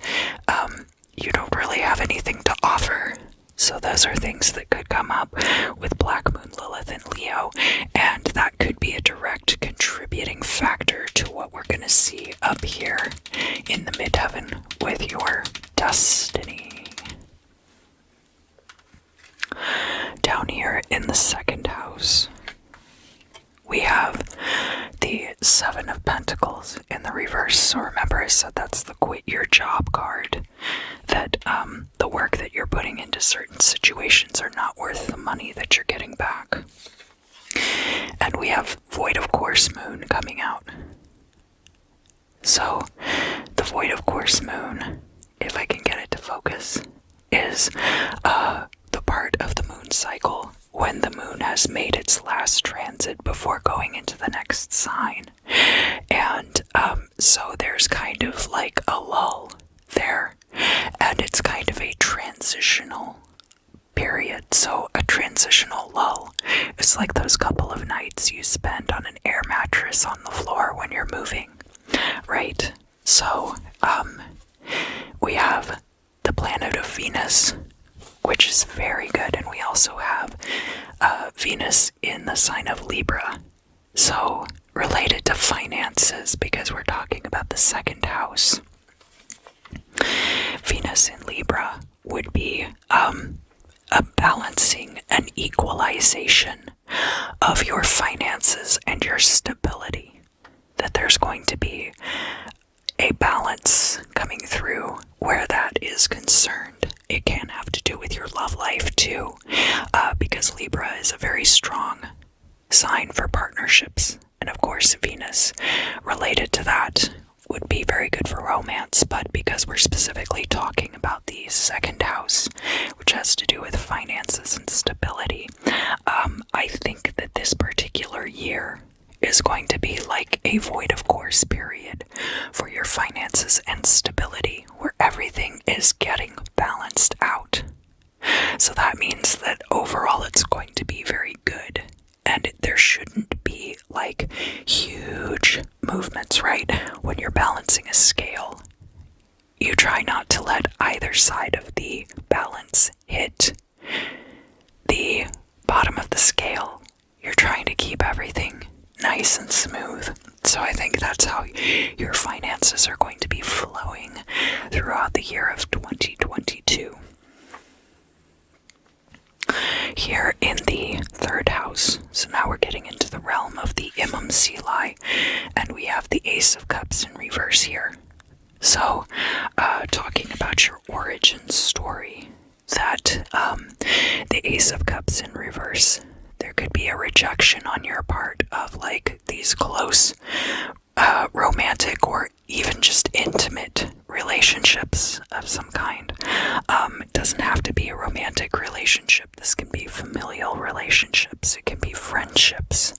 Speaker 1: you don't really have anything to offer. So those are things that could come up with Black Moon Lilith and Leo, and that could be a direct contributing factor to what we're going to see up here in the midheaven with your destiny. Down here in the second house, we have the Seven of Pentacles in the reverse. So remember I said that's the quit your job card, that the work that you're putting into certain situations are not worth the money that you're getting back. And we have Void of Course Moon coming out. So the Void of Course Moon, if I can get it to focus, is the part of the moon cycle when the moon has made its last transit before going into the next sign. And so there's kind of like a lull there, and it's kind of a transitional period. So a transitional lull is like those couple of nights you spend on an air mattress on the floor when you're moving, right? So we have the planet of Venus, which is very good, and we also have Venus in the sign of Libra. So related to finances, because we're talking about the second house, Venus in Libra would be a balancing, an equalization of your finances and your stability. That there's going to be a balance coming through where that is concerned. It can have to do with your love life too, because Libra is a very strong sign for partnerships. And of course, Venus related to that would be very good for romance, but because we're specifically talking about the second house, which has to do with finances and stability, I think that this particular year is going to be like a void of course period for your finances and stability, where everything is getting balanced out. So that means that overall it's going to be very good, and there shouldn't be like huge movements, right? When you're balancing a scale, you try not to let either side of the balance hit the bottom of the scale. You're trying to keep everything nice and smooth. So I think that's how your finances are going to be flowing throughout the year of 2022. Here in the third house, so now we're getting into the realm of the Imam Silai, and we have the Ace of Cups in reverse here. So, talking about your origin story, that the Ace of Cups in reverse, there could be a rejection on your part of like these close romantic or even just intimate relationships of some kind. It doesn't have to be a romantic relationship. This can be familial relationships. It can be friendships.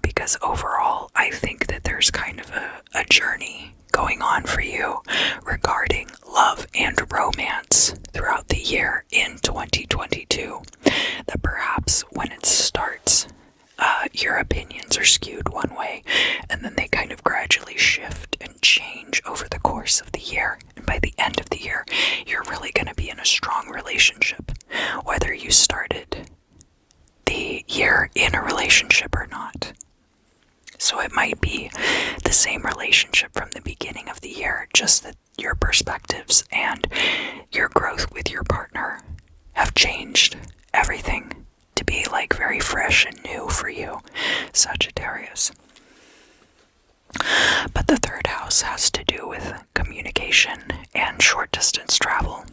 Speaker 1: Because overall, I think that there's kind of a journey going on for you regarding love and romance throughout the year in 2022. That perhaps when it starts, your opinions are skewed one way, and then they kind of gradually shift and change over the course of the year. And by the end of the year, you're really going to be in a strong relationship, whether you started the year in a relationship or not. So it might be the same relationship from the beginning of the year, just that your perspectives and your growth with your partner have changed everything to be like very fresh and new for you, Sagittarius. But the third house has to do with communication and short distance travel.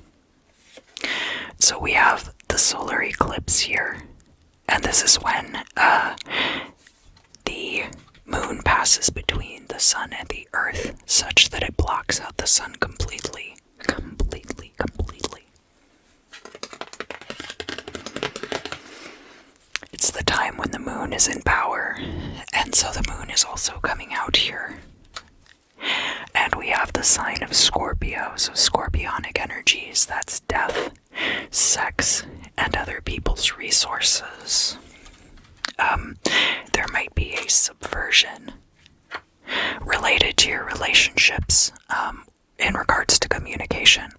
Speaker 1: So we have the solar eclipse here, and this is when the moon passes between the sun and the earth such that it blocks out the sun completely. It's the time when the moon is in power, and so the moon is also coming out here. And we have the sign of Scorpio, so scorpionic energies, that's death, sex, and other people's resources. There might be a subversion related to your relationships in regards to communication.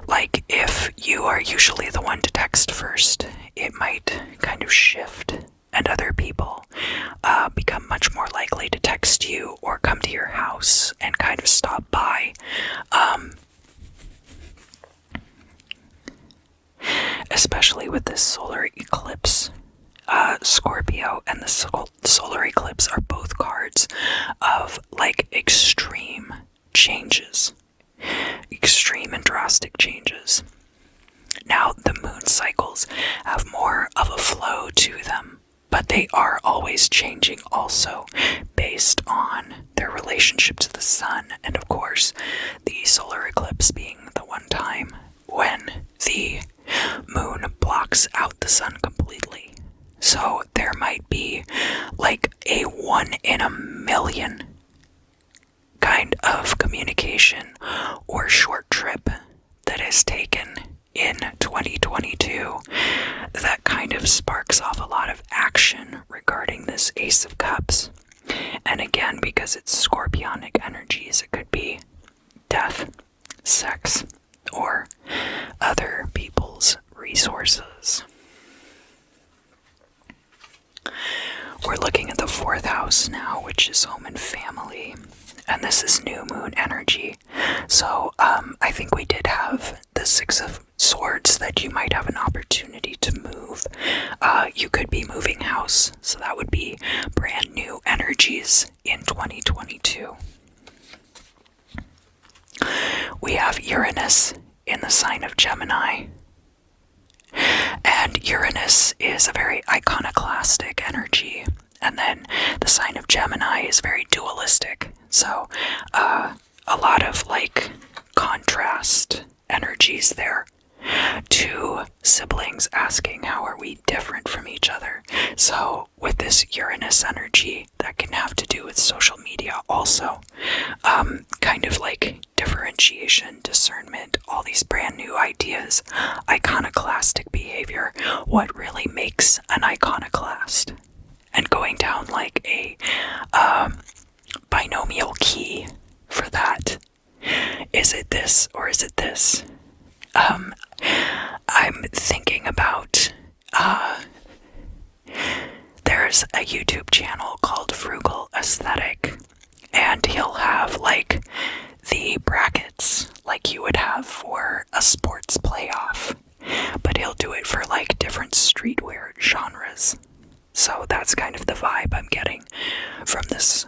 Speaker 1: Like if you you are usually the one to text first, it might kind of shift, and other people become much more likely to text you or come to your house and kind of stop by. Especially with this solar eclipse. Scorpio and the solar eclipse are both cards of like extreme changes. Extreme and drastic changes. Now, the moon cycles have more of a flow to them, but they are always changing also based on their relationship to the sun, and of course, the solar eclipse being the one time when the moon blocks out the sun completely. So there might be like a 1 in a million kind of communication or short trip that is taken in 2022 that kind of sparks off a lot of action regarding this Ace of Cups. And again, because it's scorpionic energies, it could be death, sex, or other people's resources. We're looking at the 4th house now, which is home and family, and this is new moon energy. So I think we did have the 6 of Swords that you might have an opportunity to move. You could be moving house, so that would be brand new energies in 2022. We have Uranus in the sign of Gemini. And Uranus is a very iconoclastic energy. And then the sign of Gemini is very dualistic. So a lot of like contrast energies there. 2 siblings asking how are we different from each other. So with this Uranus energy, that can have to do with social media also. Kind of like differentiation, discernment, all these brand new ideas, iconoclastic behavior, what really makes an iconoclast. And going down like a binomial key for that. Is it this or is it this? I'm thinking about, there's a YouTube channel called Frugal Aesthetic, and he'll have like the brackets like you would have for a sports playoff, but he'll do it for like different streetwear genres. So that's kind of the vibe I'm getting from this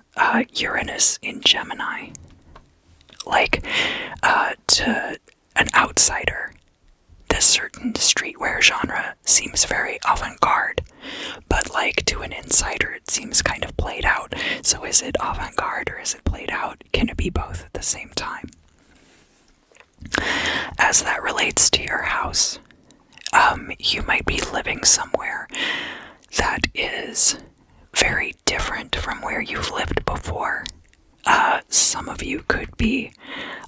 Speaker 1: Uranus in Gemini. Like, to an outsider, this certain streetwear genre seems very avant-garde, but like to an insider it seems kind of played out. So is it avant-garde or is it played out? Can it be both at the same time? As that relates to your house, you might be living somewhere that is very different from where you've lived before. Some of you could be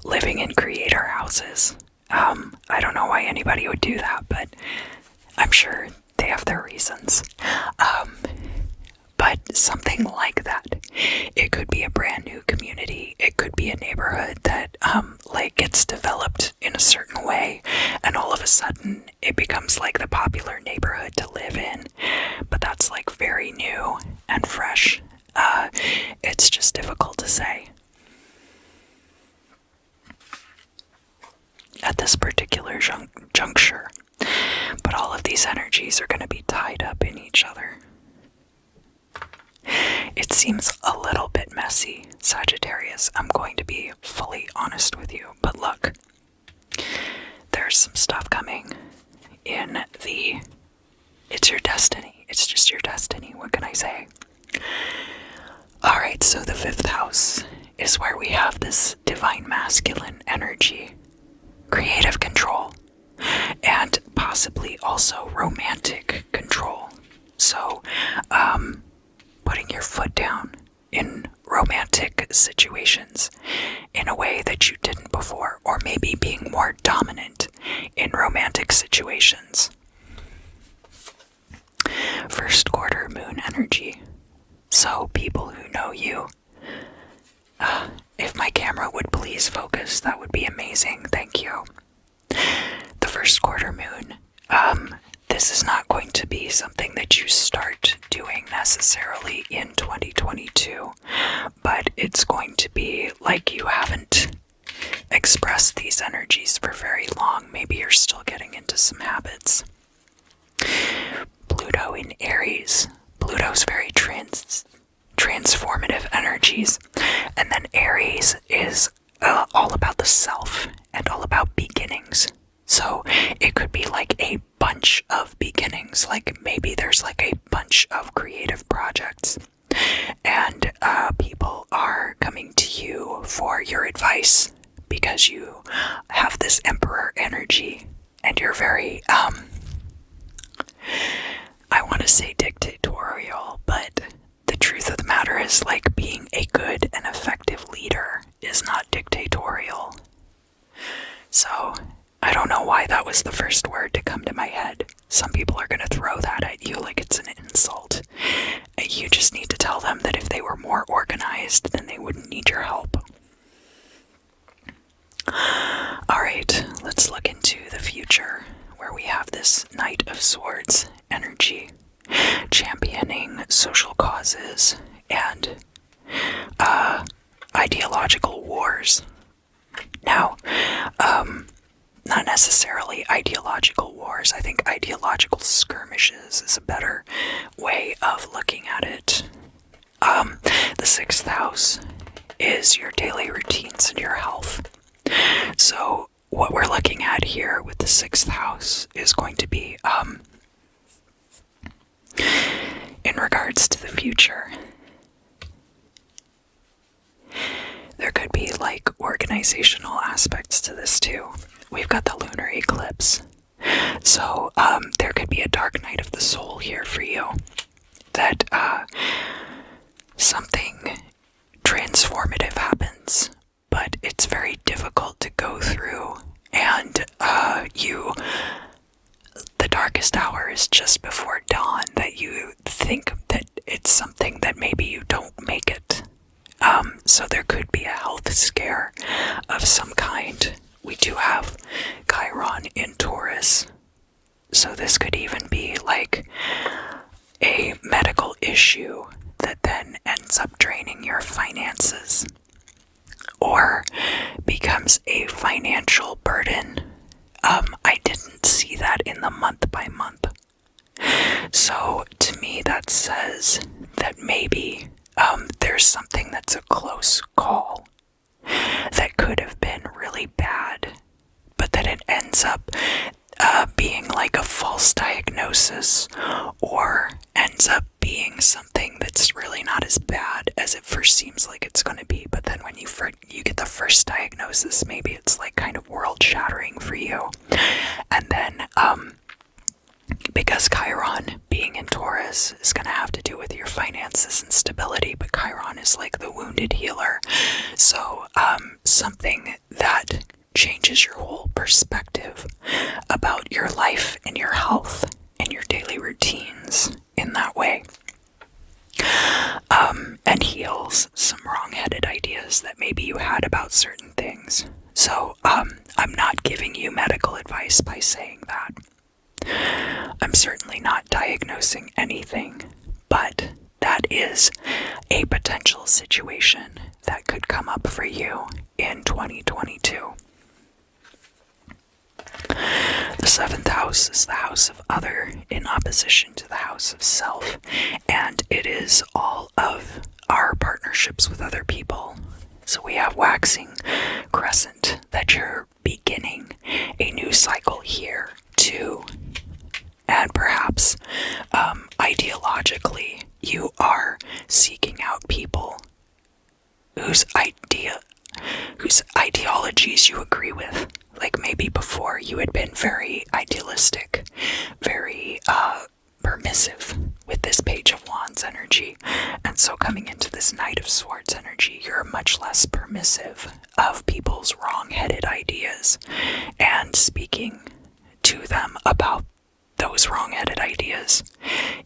Speaker 1: living in creator houses. I don't know why anybody would do that, but I'm sure they have their reasons. But something like that. It could be a brand new community. It could be a neighborhood that like gets developed in a certain way, and all of a sudden it becomes like the popular neighborhood to live in. But that's like very new and fresh. It's just difficult to say at this particular juncture. But all of these energies are going to be tied up in each other. It seems a little bit messy, Sagittarius. I'm going to be fully honest with you. But look, there's some stuff coming in the... It's your destiny. It's just your destiny. What can I say? Alright, so the 5th house is where we have this divine masculine energy, creative control, and possibly also romantic control. So, putting your foot down in romantic situations in a way that you didn't before, or maybe being more dominant in romantic situations. 1st quarter moon energy. So people who know you, if my camera would please focus, that would be amazing. Thank you. The first quarter moon. This is not going to be something that you start doing necessarily in 2022, but it's going to be like you haven't expressed these energies for very long. Maybe you're still getting into some habits. Pluto in Aries. Pluto's very transformative energies, and then Aries is all about the self and all about beginnings. So it could be like a bunch of beginnings, like maybe there's like a bunch of creative projects, and people are coming to you for your advice because you have this Emperor energy, and you're very, I want to say dictatorial, but the truth of the matter is, like, being a good and effective leader is not dictatorial. So, I don't know why that was the first word to come to my head. Some people are going to throw that at you like it's an insult. You just need to tell them that if they were more organized, then they wouldn't need your help. Alright, let's look into the future, where we have this Knight of Swords energy, championing social causes and ideological wars. Now, not necessarily ideological wars. I think ideological skirmishes is a better way of looking at it. The 6th house is your daily routines and your health. So what we're looking at here with the 6th house is going to be in regards to the future. There could be like organizational aspects to this too. We've got the lunar eclipse. So there could be a dark night of the soul here for you. That something transformative happens, but it's very difficult to go through, and the darkest hour is just before dawn, that you think that it's something that maybe you don't make it. So there could be a health scare of some kind. We do have Chiron in Taurus, so this could even be like a medical issue that then ends up draining your finances, or becomes a financial burden. I didn't see that in the month by month. So to me that says that maybe there's something that's a close call that could have been really bad, but that it ends up being like a false diagnosis, or ends up being something that's really not as bad as it first seems like it's going to be. But then when you get the first diagnosis, maybe it's like kind of world shattering for you. And then because Chiron being in Taurus is going to have to do with your finances and stability, but Chiron is like the wounded healer. So something that changes your whole perspective about your life and your health and your daily routines in that way. And heals some wrong-headed ideas that maybe you had about certain things. So I'm not giving you medical advice by saying that. I'm certainly not diagnosing anything, but that is a potential situation that could come up for you in 2022. The 7th house is the house of other, in opposition to the house of self, and it is all of our partnerships with other people. So we have waxing crescent, that you're beginning a new cycle here too. And perhaps ideologically you are seeking out people whose ideologies you agree with. Like maybe before you had been very idealistic, very permissive with this Page of Wands energy, and so coming into this Knight of Swords energy, you're much less permissive of people's wrong-headed ideas and speaking to them about those wrong-headed ideas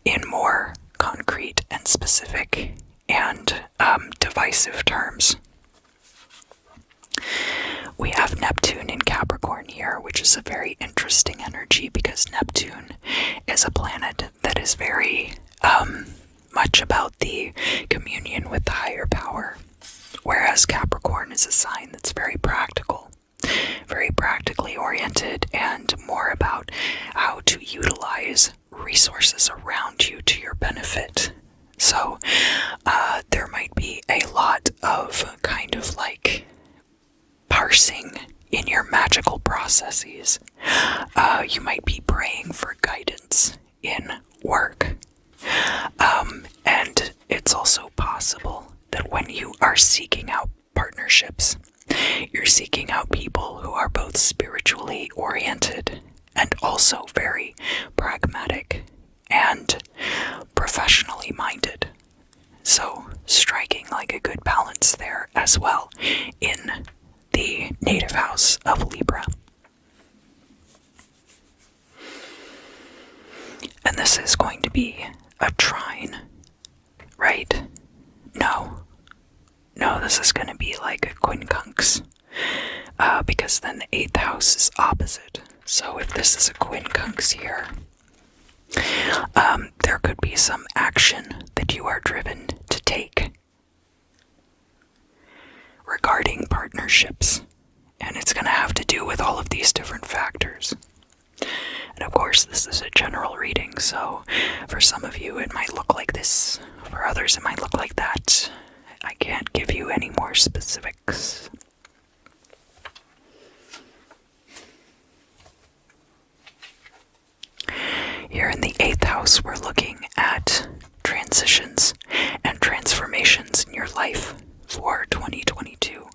Speaker 1: in more concrete and specific and divisive terms. We have Neptune in Capricorn here, which is a very interesting energy because Neptune is a planet that is very much about the communion with the higher power, whereas Capricorn is a sign that's very practical, very practically oriented, and more about how to utilize resources around you to your benefit. So there might be a lot of kind of like parsing in your magical processes. You might be praying for guidance in work. And it's also possible that when you are seeking out partnerships, you're seeking out people who are both spiritually oriented and also very pragmatic and professionally minded. So striking like a good balance there as well in the native house of Libra. And this is going to be a trine, right? No, this is going to be like a quincunx, because then the 8th house is opposite. So if this is a quincunx here, there could be some action that you are driven to take regarding partnerships, and it's going to have to do with all of these different factors. And of course, this is a general reading, so for some of you it might look like this, for others it might look like that. I can't give you any more specifics. Here in the 8th house, we're looking at transitions and transformations in your life for 2022.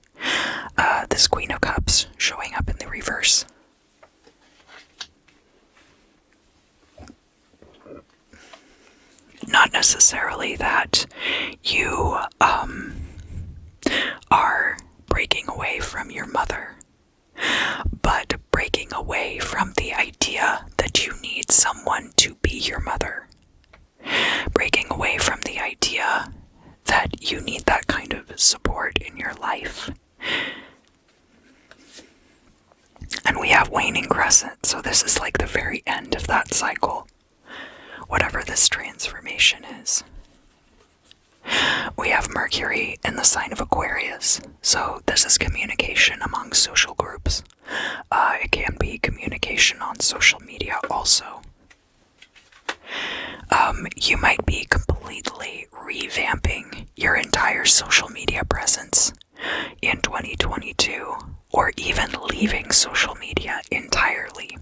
Speaker 1: This Queen of Cups showing up in the reverse. Not necessarily that you are breaking away from your mother, but breaking away from the idea that you need someone to be your mother. Breaking away from the idea that you need that kind of support in your life. And we have waning crescent, so this is like the very end of that cycle, whatever this transformation is. We have Mercury in the sign of Aquarius, so this is communication among social groups. It can be communication on social media also. You might be completely revamping your entire social media presence in 2022, or even leaving social media entirely.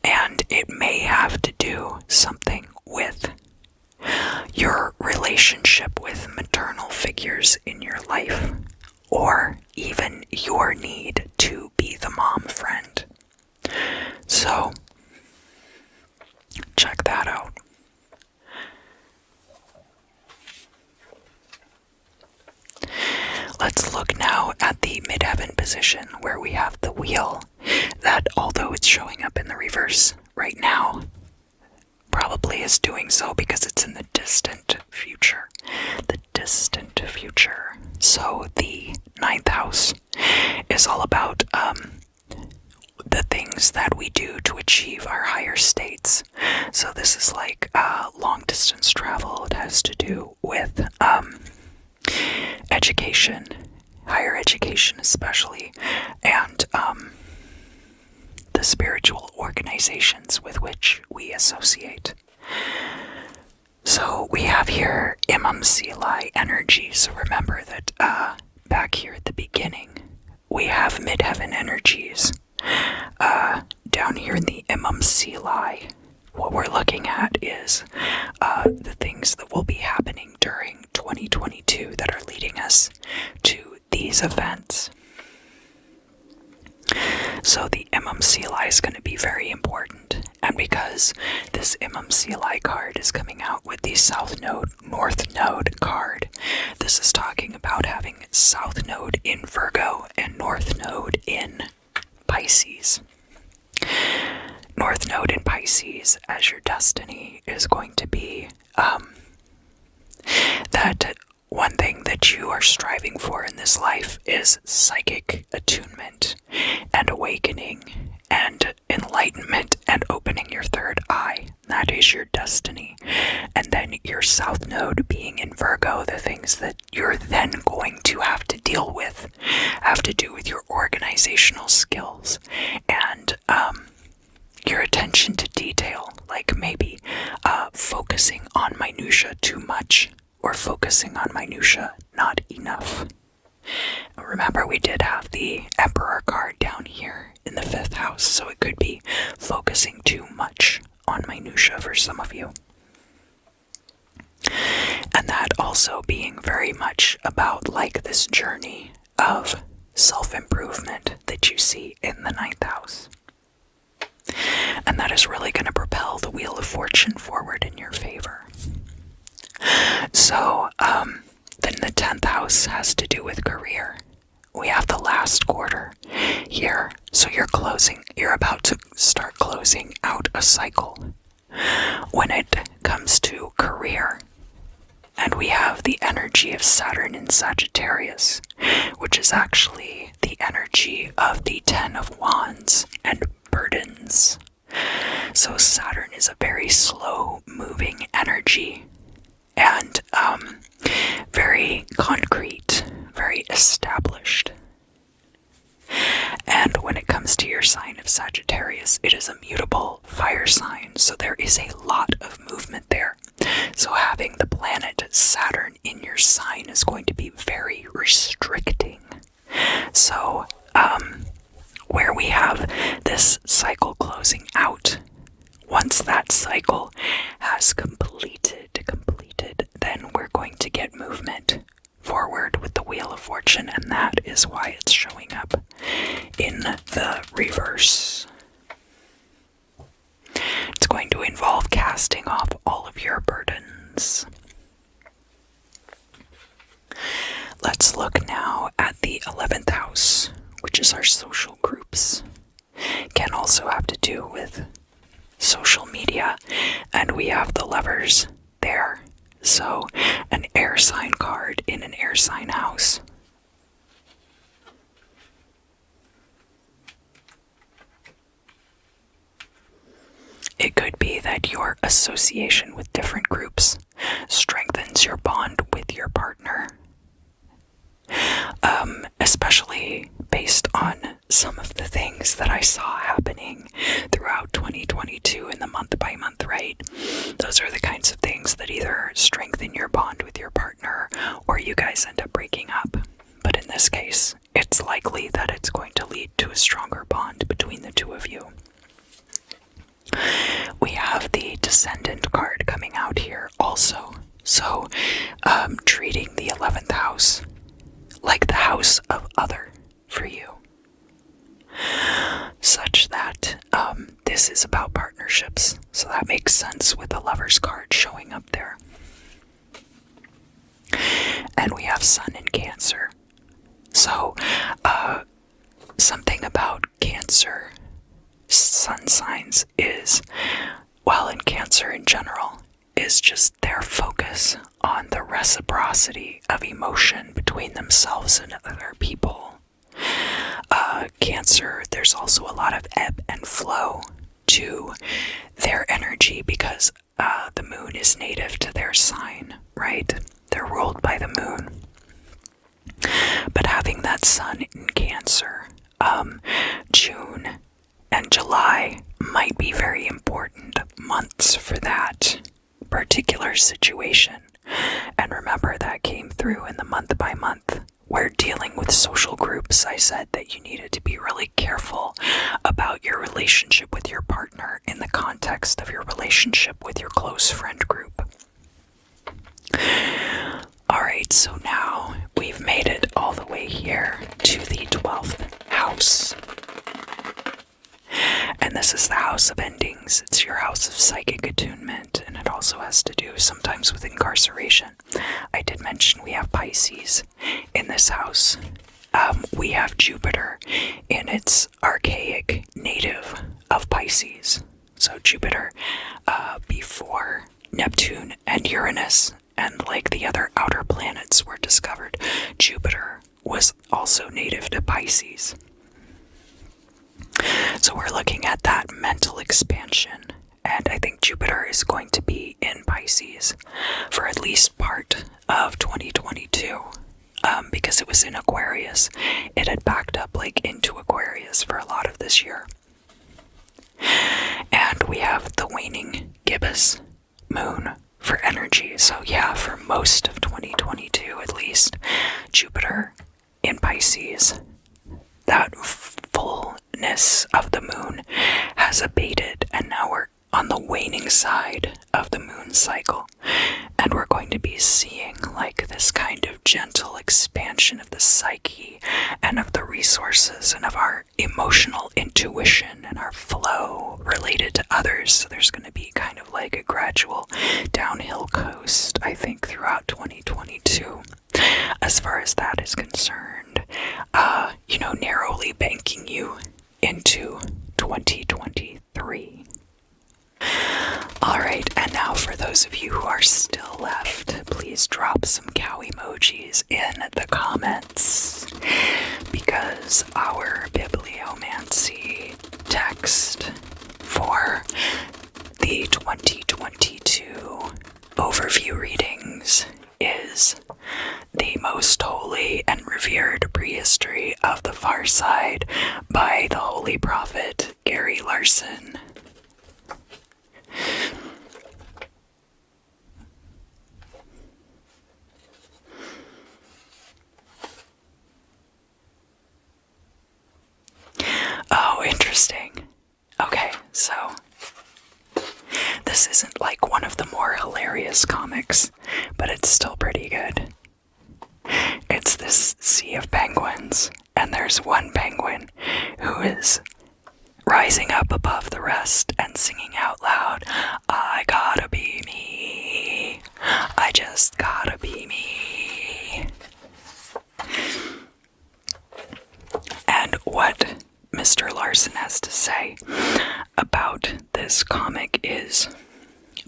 Speaker 1: And it may have to do something with your relationship with maternal figures in your life, or even your need to be the mom friend. So, check that out. Let's look now at the midheaven position where we have the wheel that, although it's showing up in the reverse right now, probably is doing so because it's in the distant future. The distant future. So the 9th house is all about the things that we do to achieve our higher states. So this is like long distance travel. It has to do with education, higher education especially, and the spiritual organizations with which we associate. So we have here Imam Silai energy. So remember that back here at the beginning, we have midheaven energies. Down here in the Imam Silai, what we're looking at is the things that will be happening during 2022 that are leading us to these events. So the Imam Silai is going to be very important, and because this Imam Silai card is coming out with the South Node, North Node card, this is talking about having South Node in Virgo and North Node in Pisces. North Node in Pisces as your destiny is going to be that one thing that you are striving for in this life is psychic attunement and awakening and enlightenment and opening your third eye. That is your destiny. And then your south node being in Virgo, the things that you're then going to have to deal with have to do with your organizational skills and your attention to detail, like maybe focusing on minutia too much or focusing on minutia not enough. Remember, we did have the Emperor card down here in the 5th house, so it could be focusing too much on minutia for some of you. And that also being very much about like this journey of self-improvement that you see in the 9th house. And that is really going to propel the Wheel of Fortune forward in your favor. So, then the 10th house has to do with career. We have the last quarter here. So you're about to start closing out a cycle when it comes to career. And we have the energy of Saturn in Sagittarius, which is actually the energy of the 10 of Wands and burdens. So Saturn is a very slow moving energy and very concrete, very established. And when it comes to your sign of Sagittarius, it is a mutable fire sign, so there is a lot of movement there. So having the planet Saturn in your sign is going to be very restricting. So, where we have this cycle closing out, once that cycle has completed, then we're going to get movement forward with the Wheel of Fortune, and that is why it's showing up in the reverse. It's going to involve casting off all of your burdens. Let's look now at the 11th house, which is our social groups. Can also have to do with social media, and we have the Lovers there. So, an air sign card in an air sign house. It could be that your association with different groups strengthens your bond with your partner. Especially based on some of the things that I saw happening throughout 2022 in the month by month, right? Those are the kinds of things that either strengthen your bond with your partner or you guys end up breaking up. But in this case, it's likely that it's going to lead to a stronger bond between the two of you. We have the Descendant card coming out here also. So, treating the 11th house like the house of other for you, such that this is about partnerships. So that makes sense with the Lovers card showing up there. And we have Sun in Cancer. So something about Cancer sun signs is, well, in Cancer in general, is just their focus on the reciprocity of emotion between themselves and other people. Cancer, there's also a lot of ebb and flow to their energy because the moon is native to their sign, right? They're ruled by the moon. But having that sun in Cancer, June and July might be very important months for that particular situation. And remember, that came through in the month by month. Where dealing with social groups, I said that you needed to be really careful about your relationship with your partner in the context of your relationship with your close friend group. Alright, so now we've made it all the way here to the 12th house. And this is the house of endings. It's your house of psychic attunement, and it also has to do sometimes with incarceration. I did mention we have Pisces in this house. We have Jupiter in its archaic native of Pisces. So Jupiter before Neptune and Uranus and like the other outer planets were discovered, Jupiter was also native to Pisces. So we're looking at that mental expansion, and I think Jupiter is going to be in Pisces for at least part of 2022, because it was in Aquarius. It had backed up like into Aquarius for a lot of this year. And we have the waning gibbous moon for energy. So yeah, for most of 2022 at least, Jupiter in Pisces, that fullness of the moon has abated, and now we're on the waning side of the moon cycle, and we're going to be seeing like this kind of gentle expansion of the psyche and of the resources and of our emotional intuition and our flow related to others. So there's going to be kind of like a gradual downhill coast, I think, throughout 2022 as far as that is concerned, narrowly banking you into 2023. Alright, and now for those of you who are still left, please drop some cow emojis in the comments, because our bibliomancy text for the 2022 overview readings is The Most Holy and Revered Prehistory of the Far Side by the Holy Prophet Gary Larson. Oh, interesting. Okay, so this isn't like one of the more hilarious comics, but it's still pretty good. It's this sea of penguins, and there's one penguin who is rising up above the rest and singing out loud, "I gotta be me. I just gotta be me." And what Mr. Larson has to say about this comic is,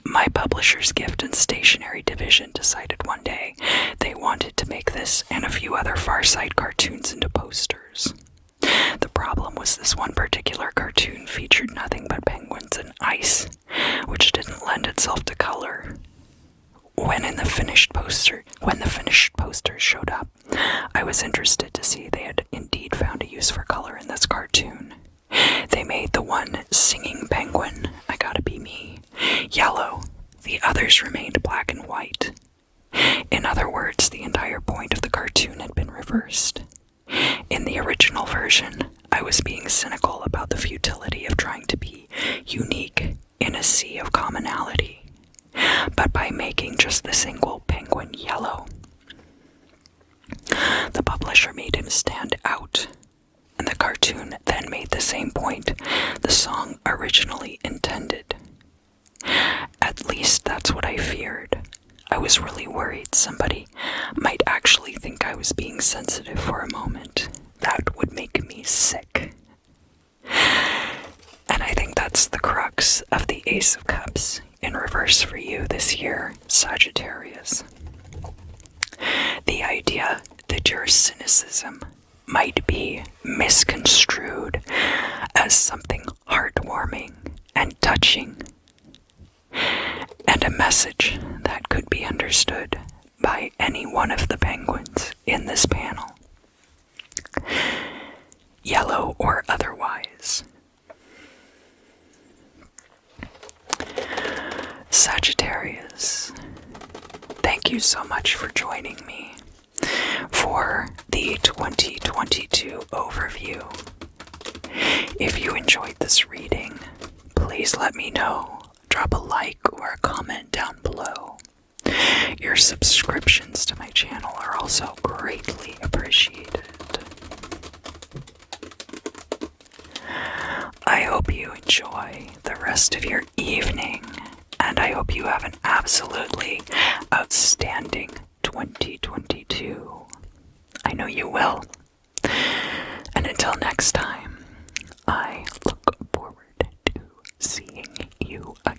Speaker 1: my publisher's gift and stationery division decided one day they wanted to make this and a few other Far Side cartoons into posters. The problem was this one particular cartoon featured nothing but penguins and ice, which didn't lend itself to color. When the finished posters showed up, I was interested to see they had indeed found a use for color in this cartoon. They made the one singing penguin, "I gotta be me," yellow. The others remained black and white. In other words, the entire point of the cartoon had been reversed. In the original version, I was being cynical about the futility of trying to be unique in a sea of commonality. But by making just the single penguin yellow, the publisher made him stand out, and the cartoon then made the same point the song originally intended. At least that's what I feared. I was really worried somebody might actually think I was being sensitive for a moment. That would make me sick. And I think that's the crux of the Ace of Cups in reverse for you this year, Sagittarius. The idea that your cynicism might be misconstrued as something heartwarming and touching, and a message that could be understood by any one of the penguins in this panel, yellow or otherwise. Sagittarius, thank you so much for joining me for the 2022 overview. If you enjoyed this reading, please let me know. Drop a like or a comment down below. Your subscriptions to my channel are also greatly appreciated. I hope you enjoy the rest of your evening, and I hope you have an absolutely outstanding 2022. I know you will. And until next time, I look forward to seeing you again.